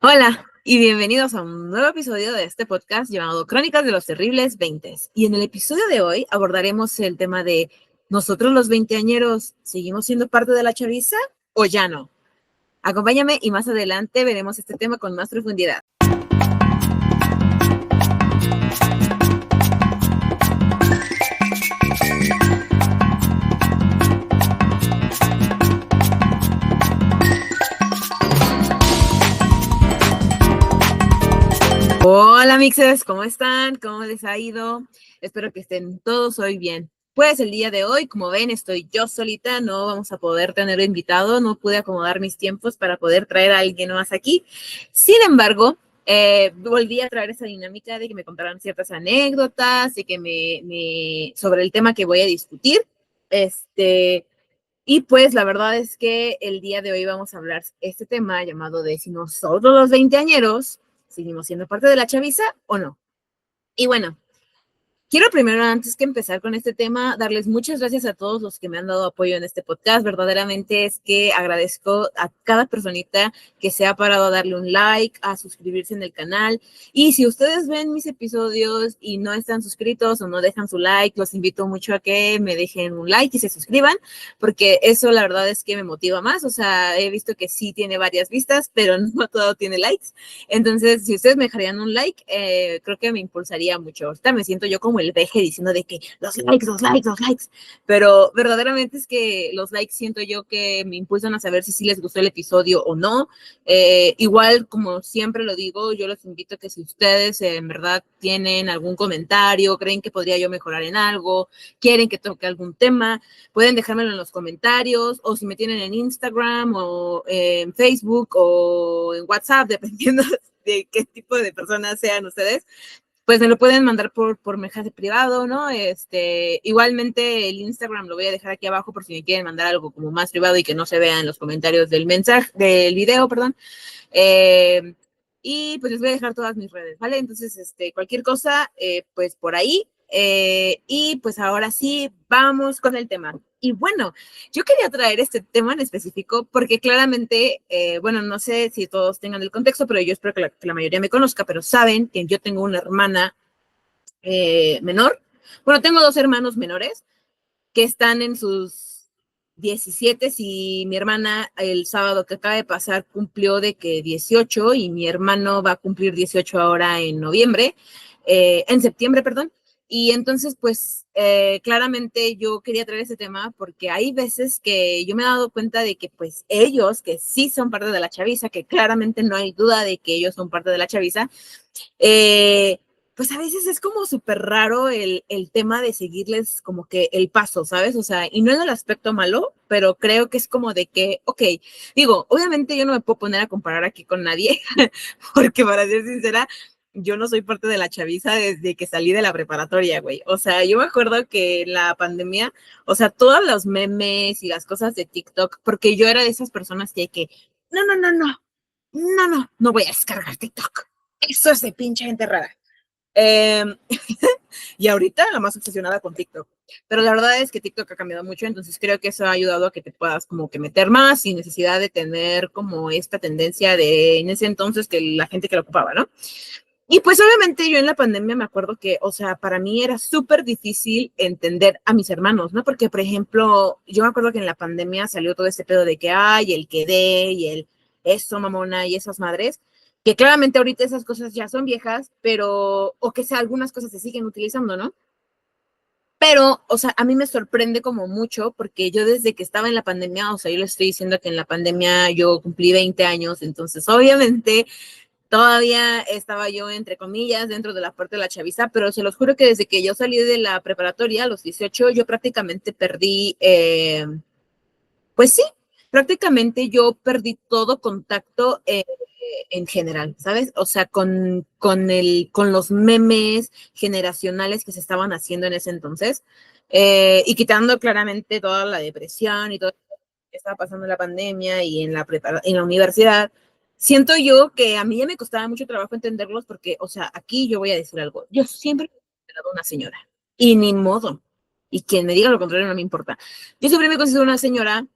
Hola y bienvenidos a un nuevo episodio de este podcast llamado Crónicas de los Terribles Veintes. Y en el episodio de hoy abordaremos el tema de ¿nosotros los veinteañeros seguimos siendo parte de la chaviza o ya no? Acompáñame y más adelante veremos este tema con más profundidad. Hola mixes, ¿cómo están? ¿Cómo les ha ido? Espero que estén todos hoy bien. Pues el día de hoy, como ven, estoy yo solita, no vamos a poder tener invitado, no pude acomodar mis tiempos para poder traer a alguien más aquí. Sin embargo, volví a traer esa dinámica de que me contaran ciertas anécdotas y que sobre el tema que voy a discutir. Y pues la verdad es que el día de hoy vamos a hablar este tema llamado de si nosotros los veinteañeros seguimos siendo parte de la chaviza o no. Y bueno, quiero primero, antes que empezar con este tema, darles muchas gracias a todos los que me han dado apoyo en este podcast. Verdaderamente es que agradezco a cada personita que se ha parado a darle un like, a suscribirse en el canal. Y si ustedes ven mis episodios y no están suscritos o no dejan su like, los invito mucho a que me dejen un like y se suscriban, porque eso la verdad es que me motiva más. O sea, he visto que sí tiene varias vistas, pero no todo tiene likes. Entonces, si ustedes me dejarían un like, creo que me impulsaría mucho. Ahorita me siento yo como el veje diciendo de que los likes, los likes, los likes, pero verdaderamente es que los likes siento yo que me impulsan a saber si sí les gustó el episodio o no. Igual, como siempre lo digo, yo los invito a que si ustedes en verdad tienen algún comentario, creen que podría yo mejorar en algo, quieren que toque algún tema, pueden dejármelo en los comentarios, o si me tienen en Instagram o en Facebook o en WhatsApp, dependiendo de qué tipo de personas sean ustedes, pues me lo pueden mandar por mensaje privado, ¿no? Igualmente el Instagram lo voy a dejar aquí abajo por si me quieren mandar algo como más privado y que no se vea en los comentarios del mensaje, del video, perdón. Eh, y pues les voy a dejar todas mis redes, ¿vale? Entonces, cualquier cosa, pues por ahí. Y pues ahora sí, vamos con el tema. Y bueno, yo quería traer este tema en específico porque claramente, bueno, no sé si todos tengan el contexto, pero yo espero que la mayoría me conozca, pero saben que yo tengo una hermana menor. Bueno, tengo dos hermanos menores que están en sus 17 y mi hermana el sábado que acaba de pasar cumplió de que 18 y mi hermano va a cumplir 18 ahora en noviembre, en septiembre, perdón. Y entonces, pues, claramente yo quería traer ese tema porque hay veces que yo me he dado cuenta de que, pues, ellos, que sí son parte de la chaviza, que claramente no hay duda de que ellos son parte de la chaviza, eh, pues a veces es como súper raro el tema de seguirles como que el paso, ¿sabes? O sea, y no en el aspecto malo, pero creo que es como de que, ok, digo, obviamente yo no me puedo poner a comparar aquí con nadie, porque para ser sincera, yo no soy parte de la chaviza desde que salí de la preparatoria, güey. O sea, yo me acuerdo que en la pandemia, o sea, todos los memes y las cosas de TikTok, porque yo era de esas personas que no, no, no, no, no, no, no voy a descargar TikTok. Eso es de pinche gente rara. Eh, y ahorita la más obsesionada con TikTok. Pero la verdad es que TikTok ha cambiado mucho, entonces creo que eso ha ayudado a que te puedas como que meter más sin necesidad de tener como esta tendencia de en ese entonces que la gente que lo ocupaba, ¿no? Y pues obviamente yo en la pandemia me acuerdo que, o sea, para mí era súper difícil entender a mis hermanos, ¿no? Porque, por ejemplo, yo me acuerdo que en la pandemia salió todo este pedo de que hay el que dé y el eso, mamona y esas madres, que claramente ahorita esas cosas ya son viejas, pero, o que sea, algunas cosas se siguen utilizando, ¿no? Pero, o sea, a mí me sorprende como mucho porque yo desde que estaba en la pandemia, o sea, yo le estoy diciendo que en la pandemia yo cumplí 20 años, entonces obviamente todavía estaba yo, entre comillas, dentro de la parte de la chaviza, pero se los juro que desde que yo salí de la preparatoria a los 18, yo prácticamente perdí, pues sí, prácticamente yo perdí todo contacto en general, ¿sabes? O sea, con los memes generacionales que se estaban haciendo en ese entonces, y quitando claramente toda la depresión y todo lo que estaba pasando en la pandemia y en la universidad, siento yo que a mí ya me costaba mucho trabajo entenderlos porque, o sea, aquí yo voy a decir algo, yo siempre he considerado una señora, y ni modo, y quien me diga lo contrario no me importa. Yo siempre me considero una señora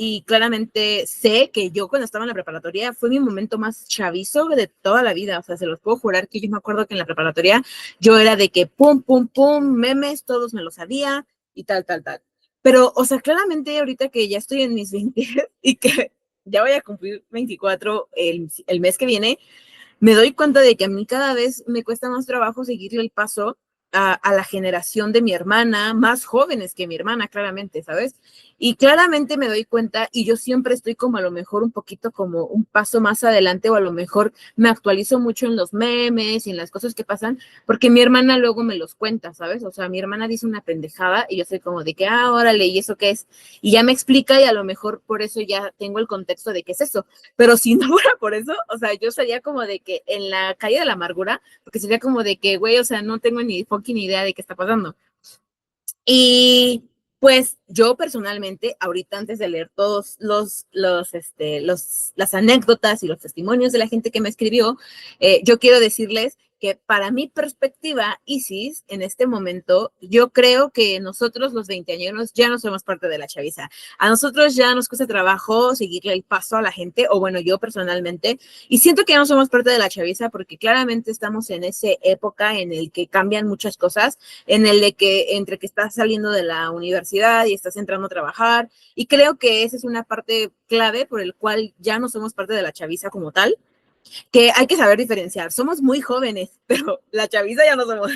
y claramente sé que yo cuando estaba en la preparatoria fue mi momento más chavizo de toda la vida, o sea, se los puedo jurar que yo me acuerdo que en la preparatoria yo era de que pum, pum, pum, memes, todos me lo sabía y tal, tal, tal. Pero, o sea, claramente ahorita que ya estoy en mis 20 y que ya voy a cumplir 24 el mes que viene, me doy cuenta de que a mí cada vez me cuesta más trabajo seguirle el paso a la generación de mi hermana, más jóvenes que mi hermana, claramente, ¿sabes? Y claramente me doy cuenta y yo siempre estoy como a lo mejor un poquito como un paso más adelante o a lo mejor me actualizo mucho en los memes y en las cosas que pasan, porque mi hermana luego me los cuenta, ¿sabes? O sea, mi hermana dice una pendejada y yo soy como de que, órale, ¿y eso qué es? Y ya me explica y a lo mejor por eso ya tengo el contexto de qué es eso. Pero si no fuera por eso, o sea, yo sería como de que en la calle de la amargura, porque sería como de que, güey, o sea, no tengo ni fucking idea de qué está pasando. Y pues yo personalmente, ahorita antes de leer todos las anécdotas y los testimonios de la gente que me escribió, yo quiero decirles que para mi perspectiva, Isis, en este momento, yo creo que nosotros los veinteañeros ya no somos parte de la chaviza. A nosotros ya nos cuesta trabajo seguirle el paso a la gente, o bueno, yo personalmente, y siento que ya no somos parte de la chaviza porque claramente estamos en esa época en el que cambian muchas cosas, en el de que entre que estás saliendo de la universidad y estás entrando a trabajar, y creo que esa es una parte clave por el cual ya no somos parte de la chaviza como tal, que hay que saber diferenciar. Somos muy jóvenes, pero la chaviza ya no somos.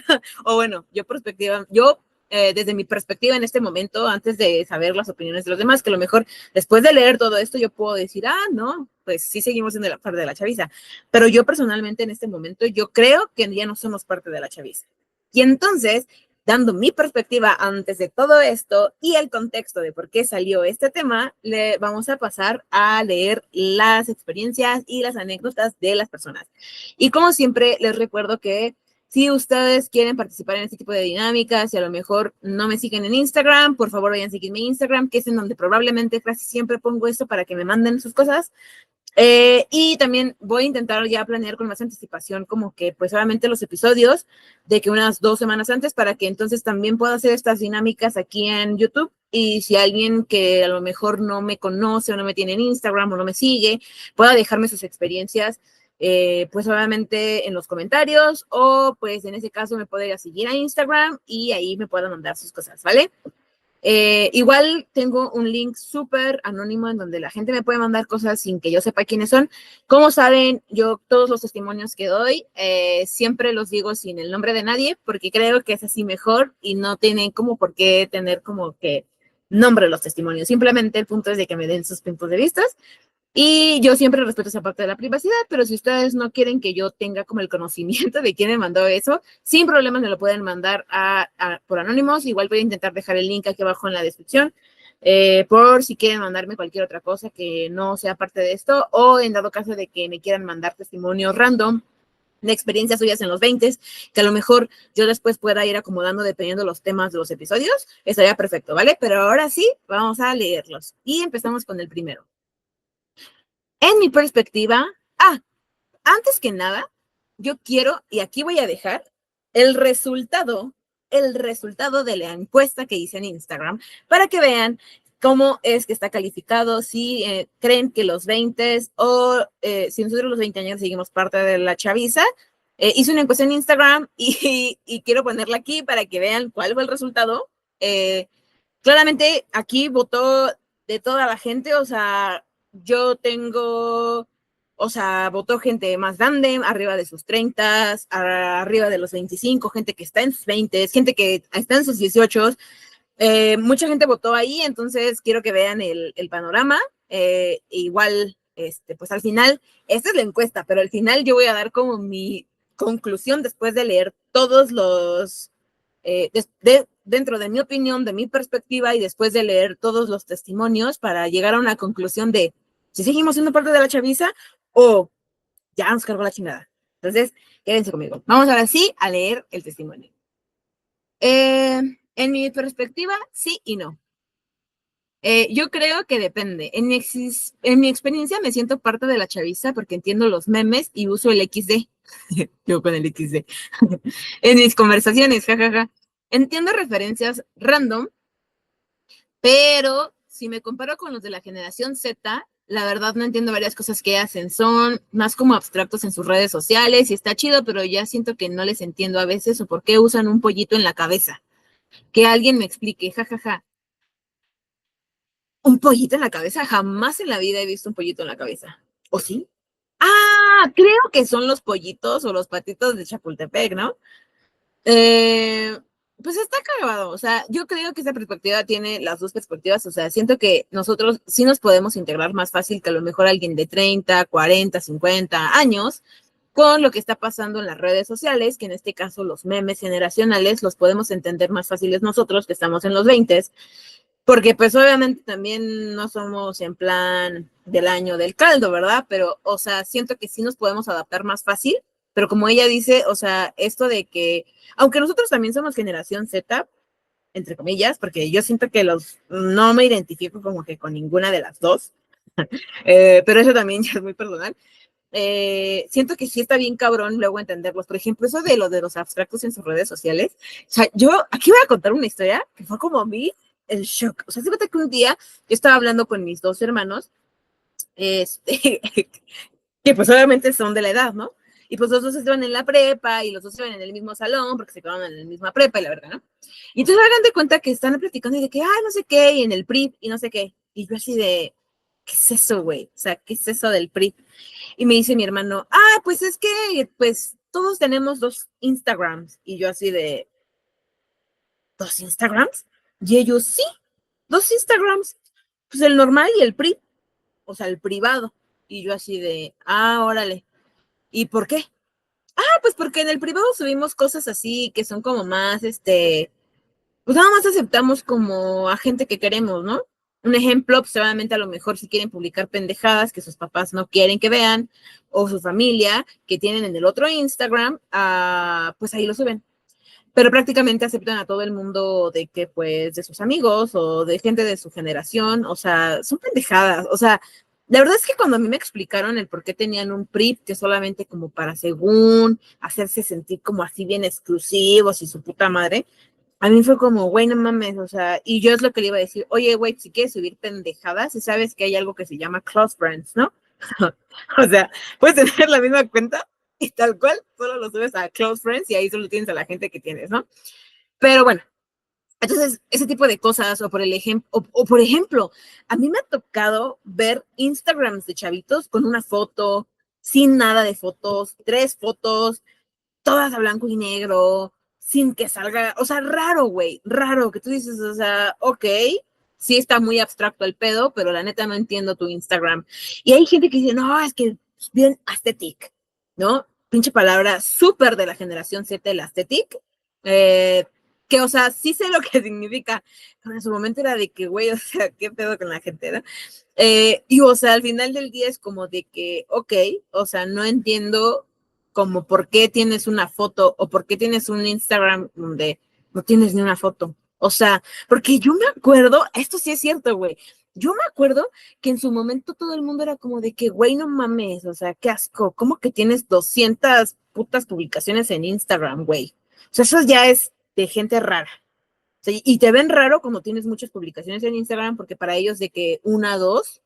O bueno, desde mi perspectiva en este momento, antes de saber las opiniones de los demás, que a lo mejor después de leer todo esto yo puedo decir, no, pues sí seguimos siendo parte de la chaviza. Pero yo personalmente en este momento, yo creo que ya no somos parte de la chaviza. Y entonces, dando mi perspectiva antes de todo esto y el contexto de por qué salió este tema, le vamos a pasar a leer las experiencias y las anécdotas de las personas. Y como siempre, les recuerdo que si ustedes quieren participar en este tipo de dinámicas y a lo mejor no me siguen en Instagram, por favor vayan a seguirme en Instagram, que es en donde probablemente casi siempre pongo esto para que me manden sus cosas. Y también voy a intentar ya planear con más anticipación como que pues solamente los episodios de que unas 2 semanas antes para que entonces también pueda hacer estas dinámicas aquí en YouTube. Y si alguien que a lo mejor no me conoce o no me tiene en Instagram o no me sigue, pueda dejarme sus experiencias, pues obviamente en los comentarios o pues en ese caso me puede ir a seguir a Instagram y ahí me pueda mandar sus cosas, ¿vale? Igual tengo un link súper anónimo en donde la gente me puede mandar cosas sin que yo sepa quiénes son. Como saben, yo todos los testimonios que doy siempre los digo sin el nombre de nadie porque creo que es así mejor y no tienen como por qué tener como que nombre los testimonios. Simplemente el punto es de que me den sus puntos de vista. Y yo siempre respeto esa parte de la privacidad, pero si ustedes no quieren que yo tenga como el conocimiento de quién me mandó eso, sin problemas me lo pueden mandar por anónimos. Igual voy a intentar dejar el link aquí abajo en la descripción, por si quieren mandarme cualquier otra cosa que no sea parte de esto, o en dado caso de que me quieran mandar testimonios random de experiencias suyas en los 20, que a lo mejor yo después pueda ir acomodando dependiendo de los temas de los episodios, estaría perfecto, ¿vale? Pero ahora sí, vamos a leerlos. Y empezamos con el primero. En mi perspectiva, antes que nada, yo quiero, y aquí voy a dejar el resultado de la encuesta que hice en Instagram para que vean cómo es que está calificado, si creen que los 20 o si nosotros los 20 años seguimos parte de la chaviza. Hice una encuesta en Instagram y quiero ponerla aquí para que vean cuál fue el resultado. Claramente aquí votó de toda la gente, o sea, yo tengo, o sea, votó gente más grande, arriba de sus 30, arriba de los 25, gente que está en sus 20, gente que está en sus 18. Mucha gente votó ahí, entonces quiero que vean el panorama. Igual, pues al final, esta es la encuesta, pero al final yo voy a dar como mi conclusión después de leer todos los, dentro de mi opinión, de mi perspectiva y después de leer todos los testimonios para llegar a una conclusión de si seguimos siendo parte de la chaviza o ya nos cargó la chingada. Entonces, quédense conmigo. Vamos ahora sí a leer el testimonio. En mi perspectiva, sí y no. Yo creo que depende. En mi experiencia me siento parte de la chaviza porque entiendo los memes y uso el XD. Yo con el XD. En mis conversaciones, jajaja. Entiendo referencias random, pero si me comparo con los de la generación Z, la verdad no entiendo varias cosas que hacen. Son más como abstractos en sus redes sociales y está chido, pero ya siento que no les entiendo a veces o por qué usan un pollito en la cabeza. Que alguien me explique, jajaja. Ja, ja. ¿Un pollito en la cabeza? Jamás en la vida he visto un pollito en la cabeza. ¿O sí? Ah, creo que son los pollitos o los patitos de Chapultepec, ¿no? Eh, pues está cagado, o sea, yo creo que esa perspectiva tiene las dos perspectivas, o sea, siento que nosotros sí nos podemos integrar más fácil que a lo mejor alguien de 30, 40, 50 años con lo que está pasando en las redes sociales, que en este caso los memes generacionales los podemos entender más fáciles nosotros que estamos en los 20, porque pues obviamente también no somos en plan del año del caldo, ¿verdad? Pero, o sea, siento que sí nos podemos adaptar más fácil, pero como ella dice, o sea, esto de que, aunque nosotros también somos generación Z, entre comillas, porque yo siento que no me identifico como que con ninguna de las dos, pero eso también ya es muy personal. Siento que sí está bien cabrón luego entenderlos. Por ejemplo, eso de lo de los abstractos en sus redes sociales. O sea, yo aquí voy a contar una historia que fue como a mí el shock. O sea, se cuenta que un día yo estaba hablando con mis dos hermanos, este, que pues obviamente son de la edad, ¿no? Y pues los dos estaban en la prepa y los dos iban en el mismo salón porque se quedaron en la misma prepa y la verdad, ¿no? Y entonces hagan de cuenta que están platicando y de que, no sé qué, y en el PRI y no sé qué. Y yo así de, ¿qué es eso, güey? O sea, ¿qué es eso del PRI? Y me dice mi hermano, pues es que, pues, todos tenemos dos Instagrams. Y yo así de, ¿dos Instagrams? Y ellos, sí, dos Instagrams. Pues el normal y el PRI, o sea, el privado. Y yo así de, órale. ¿Y por qué? Pues porque en el privado subimos cosas así que son como más, pues nada más aceptamos como a gente que queremos, ¿no? Un ejemplo, pues obviamente a lo mejor si quieren publicar pendejadas que sus papás no quieren que vean, o su familia que tienen en el otro Instagram, pues ahí lo suben. Pero prácticamente aceptan a todo el mundo de que, pues, de sus amigos o de gente de su generación, o sea, son pendejadas, o sea, la verdad es que cuando a mí me explicaron el por qué tenían un PRIP, que solamente como para según hacerse sentir como así bien exclusivos y su puta madre, a mí fue como, güey, no mames, o sea, y yo es lo que le iba a decir, oye, güey, si quieres subir pendejadas, y sabes que hay algo que se llama close friends, ¿no? O sea, puedes tener la misma cuenta y tal cual, solo lo subes a close friends y ahí solo tienes a la gente que tienes, ¿no? Pero bueno, entonces, ese tipo de cosas, o por el ejemplo, o por ejemplo, a mí me ha tocado ver Instagrams de chavitos con una foto, sin nada de fotos, 3 fotos, todas a blanco y negro, sin que salga, o sea, raro, güey, raro, que tú dices, o sea, ok, sí está muy abstracto el pedo, pero la neta no entiendo tu Instagram. Y hay gente que dice, no, es que es bien aesthetic, ¿no? Pinche palabra súper de la generación Z, el aesthetic, que, o sea, sí sé lo que significa, pero en su momento era de que, güey, o sea, qué pedo con la gente, ¿no? Y, o sea, al final del día es como de que, ok, o sea, no entiendo como por qué tienes una foto o por qué tienes un Instagram donde no tienes ni una foto. O sea, porque yo me acuerdo, esto sí es cierto, güey, yo me acuerdo que en su momento todo el mundo era como de que, güey, no mames, o sea, qué asco, ¿cómo que tienes 200 putas publicaciones en Instagram, güey? O sea, eso ya es de gente rara. O sea, y te ven raro como tienes muchas publicaciones en Instagram porque para ellos de que 1, 2,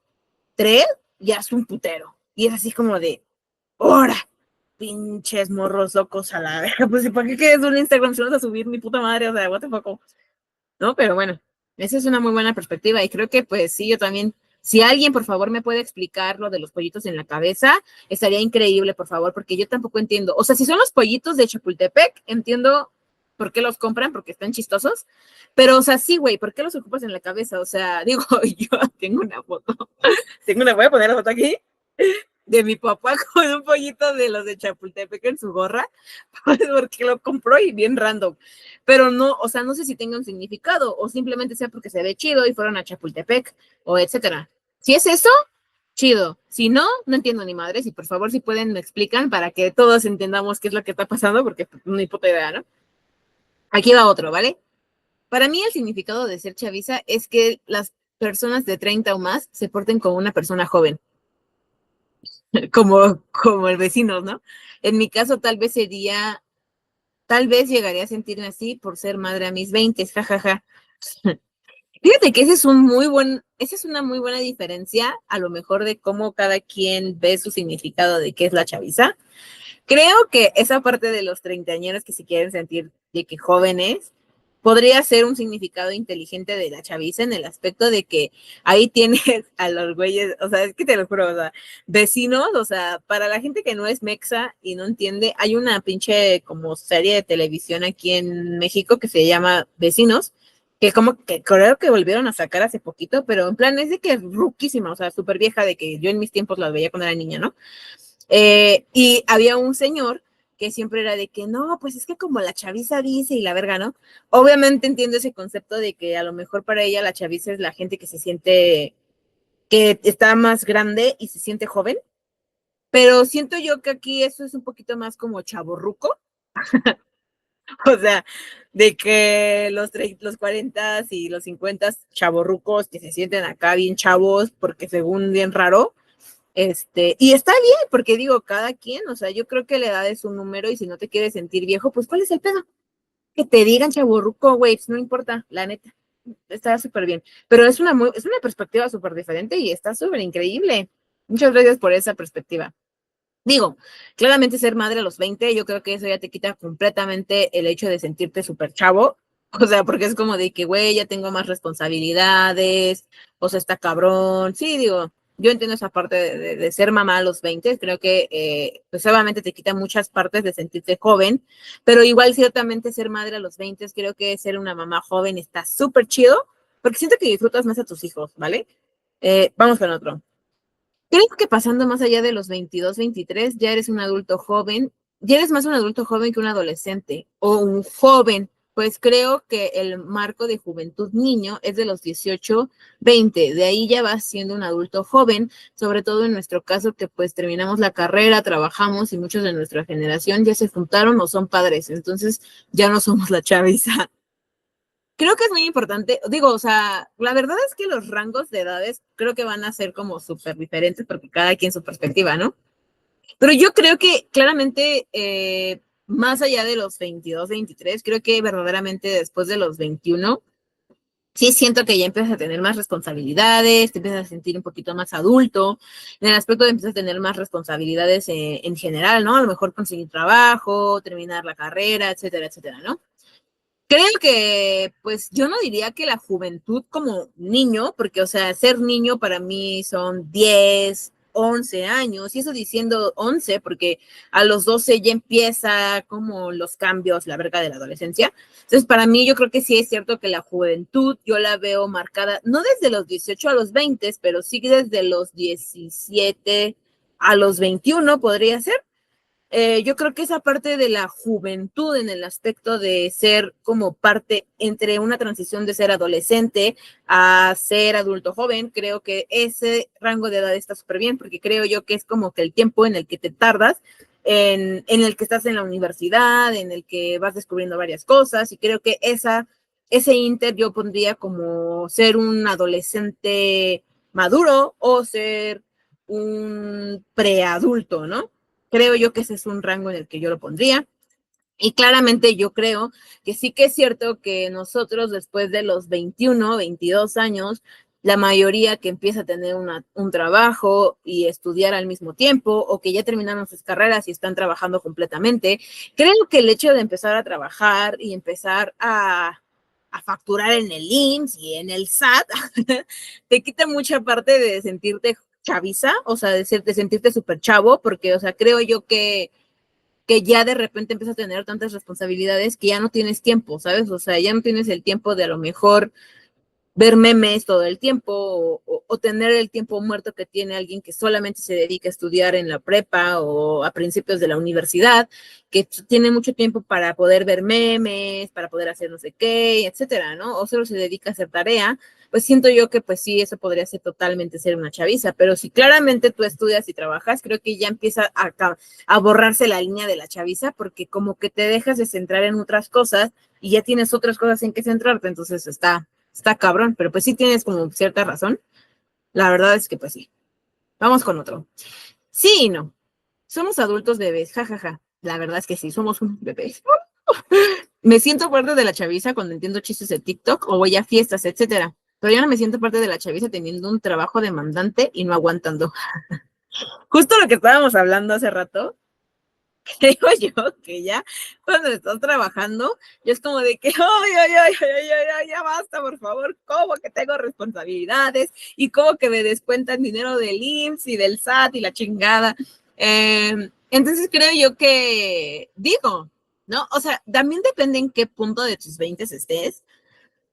3, ya es un putero. Y es así como de, ¡hora! Pinches morros locos a la verga. Pues, ¿para qué quieres un Instagram si vas a subir mi puta madre? O sea, what the fuck, ¿no? Pero bueno, esa es una muy buena perspectiva y creo que pues sí, yo también, si alguien por favor me puede explicar lo de los pollitos en la cabeza, estaría increíble, por favor, porque yo tampoco entiendo. O sea, si son los pollitos de Chapultepec, entiendo por qué los compran, porque están chistosos, pero o sea, sí, güey, ¿por qué los ocupas en la cabeza? O sea, digo, yo tengo una foto, voy a poner la foto aquí, de mi papá con un pollito de los de Chapultepec en su gorra, pues porque lo compró y bien random. Pero no, o sea, no sé si tenga un significado o simplemente sea porque se ve chido y fueron a Chapultepec o etcétera. Si es eso, chido. Si no, no entiendo ni madres y por favor si pueden me explican para que todos entendamos qué es lo que está pasando porque pues, ni puta idea, ¿no? Aquí va otro, ¿vale? Para mí el significado de ser chaviza es que las personas de 30 o más se porten como una persona joven. Como el vecino, ¿no? En mi caso, tal vez llegaría a sentirme así por ser madre a mis 20, jajaja. Fíjate que esa es una muy buena diferencia, a lo mejor de cómo cada quien ve su significado de qué es la chaviza. Creo que esa parte de los treintañeros que se quieren sentir de que jóvenes podría ser un significado inteligente de la chaviza en el aspecto de que ahí tienes a los güeyes, o sea, es que te lo juro, o sea, vecinos, o sea, para la gente que no es mexa y no entiende, hay una pinche como serie de televisión aquí en México que se llama Vecinos, que como que creo que volvieron a sacar hace poquito, pero en plan es de que es ruquísima, o sea, súper vieja, de que yo en mis tiempos la veía cuando era niña, ¿no? Y había un señor que siempre era de que no, pues es que como la chaviza dice y la verga, ¿no? Obviamente entiendo ese concepto de que a lo mejor para ella la chaviza es la gente que se siente, que está más grande y se siente joven, pero siento yo que aquí eso es un poquito más como chaborruco, o sea, de que los 40 y los 50 chaborrucos que se sienten acá bien chavos porque según bien raro, y está bien, porque digo, cada quien, o sea, yo creo que la edad es un número y si no te quieres sentir viejo, pues ¿cuál es el pedo? Que te digan chaburruco, güey, pues, no importa, la neta, está súper bien. Pero es una perspectiva súper diferente y está súper increíble. Muchas gracias por esa perspectiva. Digo, claramente ser madre a los 20, yo creo que eso ya te quita completamente el hecho de sentirte súper chavo. O sea, porque es como de que, güey, ya tengo más responsabilidades, o sea, está cabrón. Sí, digo, yo entiendo esa parte de ser mamá a los 20, creo que pues obviamente te quita muchas partes de sentirte joven, pero igual ciertamente ser madre a los 20, creo que ser una mamá joven está súper chido, porque siento que disfrutas más a tus hijos, ¿vale? Vamos con otro. Creo que pasando más allá de los 22, 23, ya eres un adulto joven, ya eres más un adulto joven que un adolescente o un joven, pues creo que el marco de juventud niño es de los 18, 20, de ahí ya vas siendo un adulto joven, sobre todo en nuestro caso que pues terminamos la carrera, trabajamos y muchos de nuestra generación ya se juntaron o son padres, entonces ya no somos la chaviza. Creo que es muy importante, digo, o sea, la verdad es que los rangos de edades creo que van a ser como súper diferentes porque cada quien su perspectiva, ¿no? Pero yo creo que claramente, más allá de los 22, 23, creo que verdaderamente después de los 21, sí siento que ya empiezas a tener más responsabilidades, te empiezas a sentir un poquito más adulto, en el aspecto de empiezas a tener más responsabilidades en general, ¿no? A lo mejor conseguir trabajo, terminar la carrera, etcétera, etcétera, ¿no? Creo que, pues yo no diría que la juventud como niño, porque, o sea, ser niño para mí son 10, 11 años, y eso diciendo 11, porque a los 12 ya empieza como los cambios, la verga de la adolescencia. Entonces, para mí yo creo que sí es cierto que la juventud yo la veo marcada, no desde los 18 a los 20, pero sí desde los 17 a los 21 podría ser. Yo creo que esa parte de la juventud en el aspecto de ser como parte entre una transición de ser adolescente a ser adulto joven, creo que ese rango de edad está súper bien, porque creo yo que es como que el tiempo en el que te tardas, en el que estás en la universidad, en el que vas descubriendo varias cosas, y creo que ese inter yo pondría como ser un adolescente maduro o ser un preadulto, ¿no? Creo yo que ese es un rango en el que yo lo pondría. Y claramente yo creo que sí que es cierto que nosotros después de los 21, 22 años, la mayoría que empieza a tener un trabajo y estudiar al mismo tiempo o que ya terminaron sus carreras y están trabajando completamente, creo que el hecho de empezar a trabajar y empezar a facturar en el IMSS y en el SAT, te quita mucha parte de sentirte chaviza, o sea, de sentirte súper chavo, porque, o sea, creo yo que ya de repente empiezas a tener tantas responsabilidades que ya no tienes tiempo, ¿sabes? O sea, ya no tienes el tiempo de a lo mejor ver memes todo el tiempo o tener el tiempo muerto que tiene alguien que solamente se dedica a estudiar en la prepa o a principios de la universidad, que tiene mucho tiempo para poder ver memes, para poder hacer no sé qué, etcétera, ¿no? O solo se dedica a hacer tarea, pues siento yo que pues sí, eso podría ser totalmente ser una chaviza, pero si claramente tú estudias y trabajas, creo que ya empieza a borrarse la línea de la chaviza porque como que te dejas de centrar en otras cosas y ya tienes otras cosas en que centrarte, entonces está cabrón, pero pues sí tienes como cierta razón. La verdad es que pues sí. Vamos con otro. Sí y no. Somos adultos bebés, jajaja. Ja, ja. La verdad es que sí, somos un bebés. Me siento parte de la chaviza cuando entiendo chistes de TikTok o voy a fiestas, etcétera. pero yo no me siento parte de la chaviza teniendo un trabajo demandante y no aguantando. Justo lo que estábamos hablando hace rato, creo yo que ya cuando estás trabajando, ya es como de que, ya basta, por favor, ¿cómo que tengo responsabilidades? Y cómo que me descuentan dinero del IMSS y del SAT y la chingada. Entonces creo yo que, digo, ¿no? O sea, también depende en qué punto de tus 20 estés,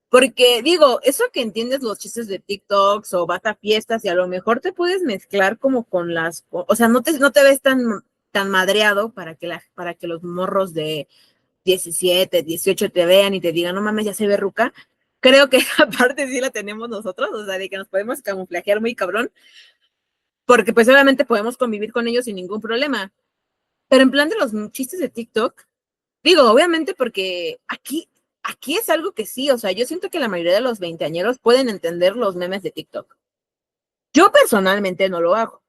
porque digo, eso que entiendes los chistes de TikToks o vas a fiestas y a lo mejor te puedes mezclar como con o sea, no te ves tan madreado para que los morros de 17, 18 te vean y te digan, no mames, ya se ve ruca. Creo que esa parte sí la tenemos nosotros, o sea, de que nos podemos camuflajear muy cabrón, porque pues obviamente podemos convivir con ellos sin ningún problema. Pero en plan de los chistes de TikTok, digo, obviamente porque aquí es algo que sí, o sea, yo siento que la mayoría de los veinteañeros pueden entender los memes de TikTok. Yo personalmente no lo hago,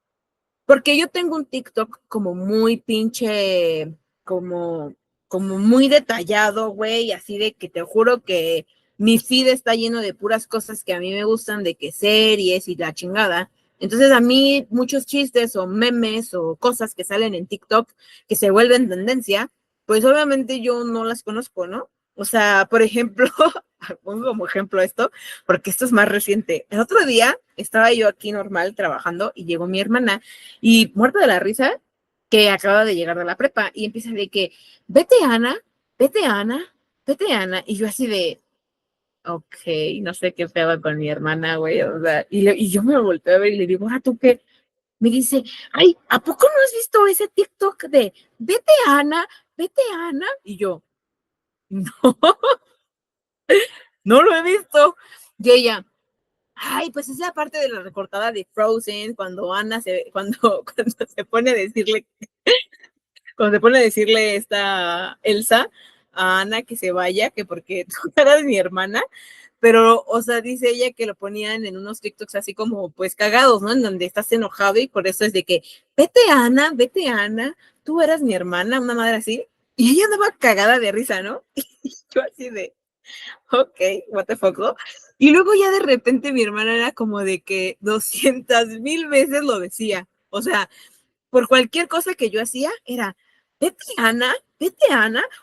porque yo tengo un TikTok como muy pinche, como, como muy detallado, güey, así de que te juro que mi feed está lleno de puras cosas que a mí me gustan, de que series y la chingada. Entonces a mí muchos chistes o memes o cosas que salen en TikTok que se vuelven tendencia, pues obviamente yo no las conozco, ¿no? O sea, por ejemplo, pongo como ejemplo esto, porque esto es más reciente. El otro día estaba yo aquí normal trabajando y llegó mi hermana y muerta de la risa que acaba de llegar de la prepa y empieza de que, vete Ana, vete Ana, vete Ana. Y yo así de, ok, no sé qué pedo con mi hermana, güey. O sea, y yo me volteo a ver y le digo, ¿ah, tú qué? Me dice, ay, ¿a poco no has visto ese TikTok de vete Ana, vete Ana? Y yo, no, no lo he visto. Y ella, ay, pues es la parte de la recortada de Frozen, cuando cuando se pone a decirle cuando se pone a decirle esta Elsa a Ana que se vaya, que porque tú eras mi hermana, pero, o sea, dice ella que lo ponían en unos TikToks así como, pues, cagados, ¿no? En donde estás enojado y por eso es de que, vete Ana, tú eras mi hermana, una madre así, y ella andaba cagada de risa, ¿no? Y yo así de, ok, what the fuck, ¿no? Y luego ya de repente mi hermana era como de que 200,000 veces lo decía, o sea, por cualquier cosa que yo hacía, era, vete Ana,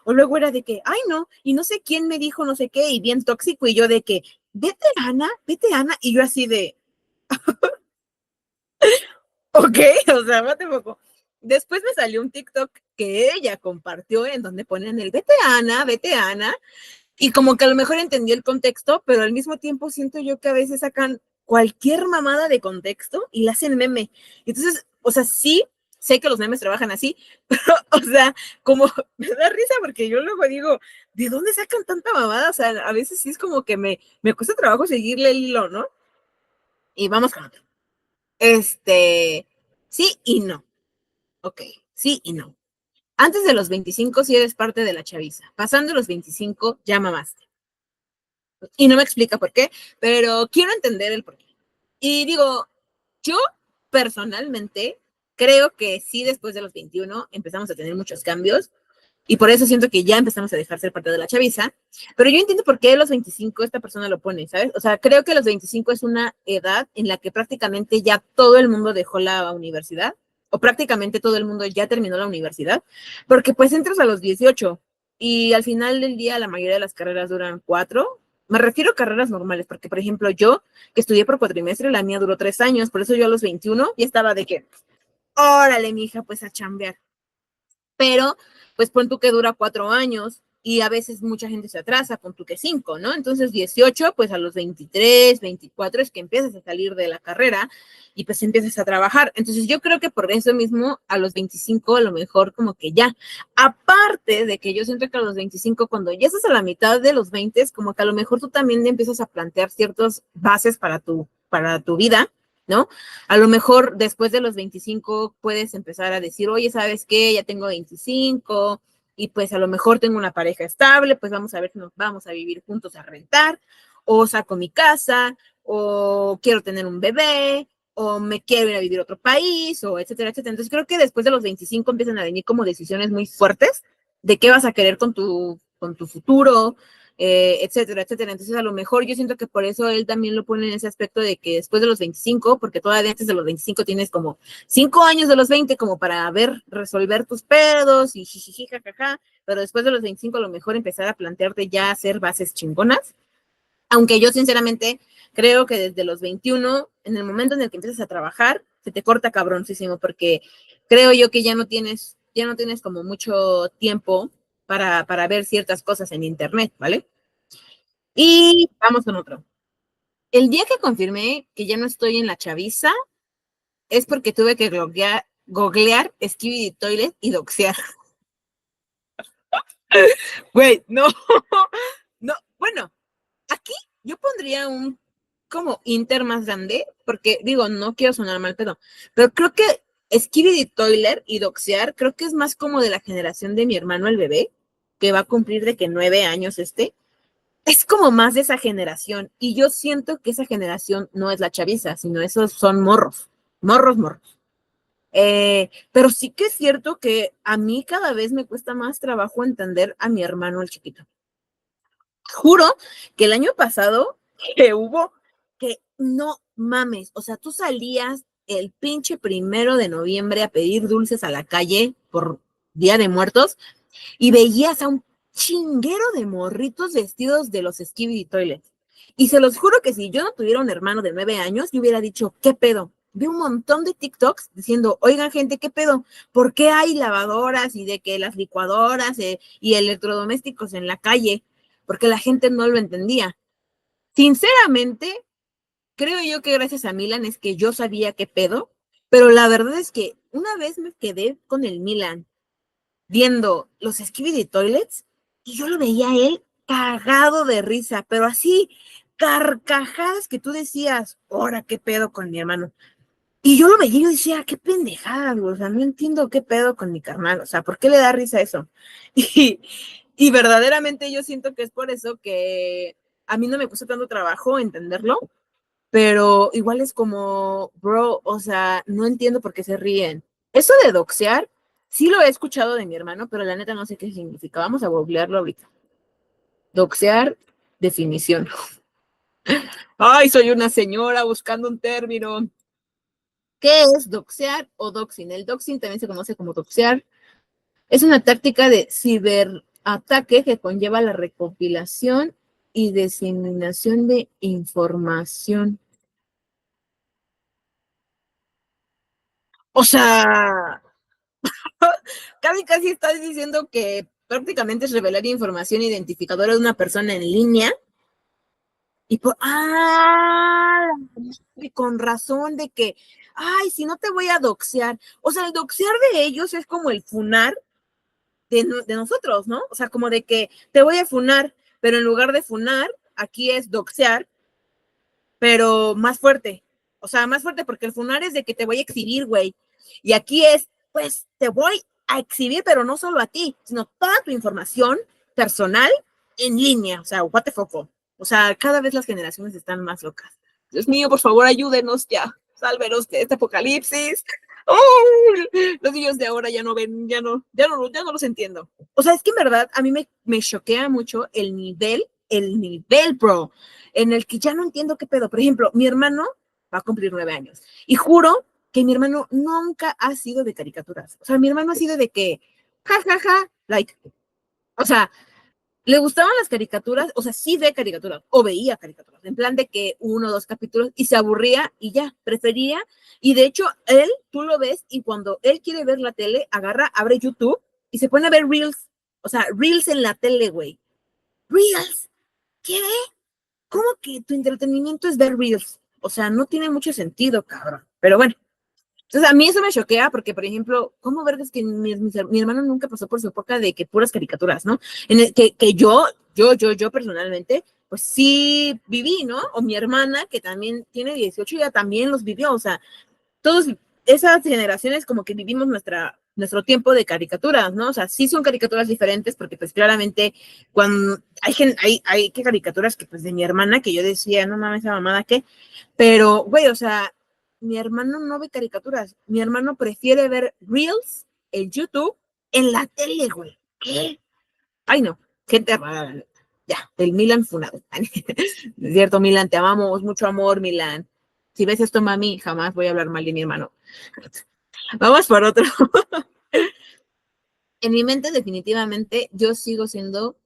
o luego era de que, ay no, y no sé quién me dijo no sé qué, y bien tóxico, y yo de que, vete Ana, y yo así de, ok, o sea, mate poco. Después me salió un TikTok que ella compartió en donde ponen el vete Ana, y como que a lo mejor entendió el contexto, pero al mismo tiempo siento yo que a veces sacan cualquier mamada de contexto y la hacen meme. Entonces, o sea, sí, sé que los memes trabajan así, pero, o sea, como me da risa porque yo luego digo, ¿de dónde sacan tanta mamada? O sea, a veces sí es como que me cuesta trabajo seguirle el hilo, ¿no? Y vamos con otro. Sí y no. Ok, sí y no. Antes de los 25 sí eres parte de la chaviza. Pasando los 25 ya mamaste. Y no me explica por qué, pero quiero entender el por qué. Y digo, yo personalmente creo que sí, después de los 21 empezamos a tener muchos cambios y por eso siento que ya empezamos a dejar ser parte de la chaviza, pero yo entiendo por qué a los 25 esta persona lo pone, ¿sabes? O sea, creo que los 25 es una edad en la que prácticamente ya todo el mundo dejó la universidad o prácticamente todo el mundo ya terminó la universidad, porque pues entras a los 18 y al final del día la mayoría de las carreras duran 4. Me refiero a carreras normales, porque por ejemplo yo que estudié por cuatrimestre, la mía duró 3 años, por eso yo a los 21 ya estaba de que, órale, mija, pues a chambear. Pero, pues pon tú que dura 4 años y a veces mucha gente se atrasa, pon tú que 5, ¿no? Entonces 18, pues a los 23, 24 es que empiezas a salir de la carrera y pues empiezas a trabajar. Entonces yo creo que por eso mismo a los 25 a lo mejor como que ya, aparte de que yo siento que a los 25 cuando ya estás a la mitad de los 20, como que a lo mejor tú también empiezas a plantear ciertas bases para tu vida, ¿no? A lo mejor después de los 25 puedes empezar a decir, oye, ¿sabes qué? Ya tengo 25 y pues a lo mejor tengo una pareja estable, pues vamos a ver si nos vamos a vivir juntos a rentar, o saco mi casa, o quiero tener un bebé, o me quiero ir a vivir a otro país, o etcétera, etcétera. Entonces creo que después de los 25 empiezan a venir como decisiones muy fuertes de qué vas a querer con tu futuro, etcétera, etcétera. Entonces, a lo mejor yo siento que por eso él también lo pone en ese aspecto de que después de los 25, porque todavía antes de los 25 tienes como 5 años de los 20 como para resolver tus pedos y jijiji, jajaja, pero después de los 25 a lo mejor empezar a plantearte ya hacer bases chingonas. Aunque yo sinceramente creo que desde los 21, en el momento en el que empiezas a trabajar, se te corta cabroncísimo, porque creo yo que ya no tienes como mucho tiempo para ver ciertas cosas en internet, ¿vale? Y vamos con otro. El día que confirmé que ya no estoy en la chaviza es porque tuve que googlear Skibidi Toilet y doxear. Güey, no, no, bueno, aquí yo pondría un como Inter más grande, porque digo, no quiero sonar mal pedo, pero creo que Skibidi Toiler y doxear, creo que es más como de la generación de mi hermano el bebé, que va a cumplir de que 9 años es como más de esa generación, y yo siento que esa generación no es la chaviza, sino esos son morros, morros, morros. Pero sí que es cierto que a mí cada vez me cuesta más trabajo entender a mi hermano el chiquito. Juro que el año pasado que hubo, que no mames, o sea, tú salías el pinche 1 de noviembre a pedir dulces a la calle por Día de Muertos y veías a un chinguero de morritos vestidos de los Skibidi Toilets. Y se los juro que si yo no tuviera un hermano de 9 años, yo hubiera dicho, ¿qué pedo? Vi un montón de TikToks diciendo, oigan gente, ¿qué pedo? ¿Por qué hay lavadoras y de que las licuadoras y electrodomésticos en la calle? Porque la gente no lo entendía. Sinceramente, creo yo que gracias a Milan es que yo sabía qué pedo, pero la verdad es que una vez me quedé con el Milan viendo los Skibidi Toilets y yo lo veía a él cagado de risa, pero así, carcajadas que tú decías, ahora qué pedo con mi hermano. Y yo lo veía y yo decía, qué pendejada, o sea, no entiendo qué pedo con mi carnal, o sea, ¿por qué le da risa eso? Y, y verdaderamente yo siento que es por eso que a mí no me costó tanto trabajo entenderlo, pero igual es como, bro, o sea, no entiendo por qué se ríen. Eso de doxear, sí lo he escuchado de mi hermano, pero la neta no sé qué significa. Vamos a googlearlo ahorita. Doxear, definición. Ay, soy una señora buscando un término. ¿Qué es doxear o doxing? El doxing también se conoce como doxear. Es una táctica de ciberataque que conlleva la recopilación y diseminación de información. O sea, casi estás diciendo que prácticamente es revelar información identificadora de una persona en línea y y con razón de que, ay, si no te voy a doxear. O sea, el doxear de ellos es como el funar de nosotros, ¿no? O sea, como de que te voy a funar, pero en lugar de funar, aquí es doxear, pero más fuerte. O sea, más fuerte porque el funar es de que te voy a exhibir, güey. Y aquí es, pues, te voy a exhibir, pero no solo a ti, sino toda tu información personal en línea. O sea, what the fuck. O sea, cada vez las generaciones están más locas. Dios mío, por favor, ayúdenos ya. Sálvenos de este apocalipsis. ¡Oh! Los niños de ahora ya no ven, ya no los entiendo. O sea, es que en verdad a mí me choquea mucho el nivel, bro, en el que ya no entiendo qué pedo. Por ejemplo, mi hermano va a cumplir 9 años y juro que mi hermano nunca ha sido de caricaturas. O sea, mi hermano ha sido de que, ja, ja, ja, like, o sea, le gustaban las caricaturas, o sea, sí ve caricaturas, o veía caricaturas, en plan de que 1 o 2 capítulos y se aburría y ya, prefería, y de hecho, él, tú lo ves, y cuando él quiere ver la tele, abre YouTube y se pone a ver Reels, o sea, Reels en la tele, güey. Reels, ¿qué? ¿Cómo que tu entretenimiento es ver Reels? O sea, no tiene mucho sentido, cabrón. Pero bueno, entonces a mí eso me choquea porque, por ejemplo, ¿cómo ver que mi hermano nunca pasó por su época de que puras caricaturas, ¿no? En el que yo personalmente, pues sí viví, ¿no? O mi hermana, que también tiene 18, ya también los vivió, o sea, todos esas generaciones como que vivimos nuestro tiempo de caricaturas, ¿no? O sea, sí son caricaturas diferentes porque pues claramente cuando hay que caricaturas que pues de mi hermana que yo decía, no mames, esa mamada qué, pero güey, o sea, mi hermano no ve caricaturas, mi hermano prefiere ver Reels en YouTube en la tele, güey. ¿Qué? Ay, no, gente rara. Ya, el Milan funado. Es cierto, Milan, te amamos, mucho amor, Milan. Si ves esto, mami, jamás voy a hablar mal de mi hermano. Vamos por otro. En mi mente, definitivamente, yo sigo siendo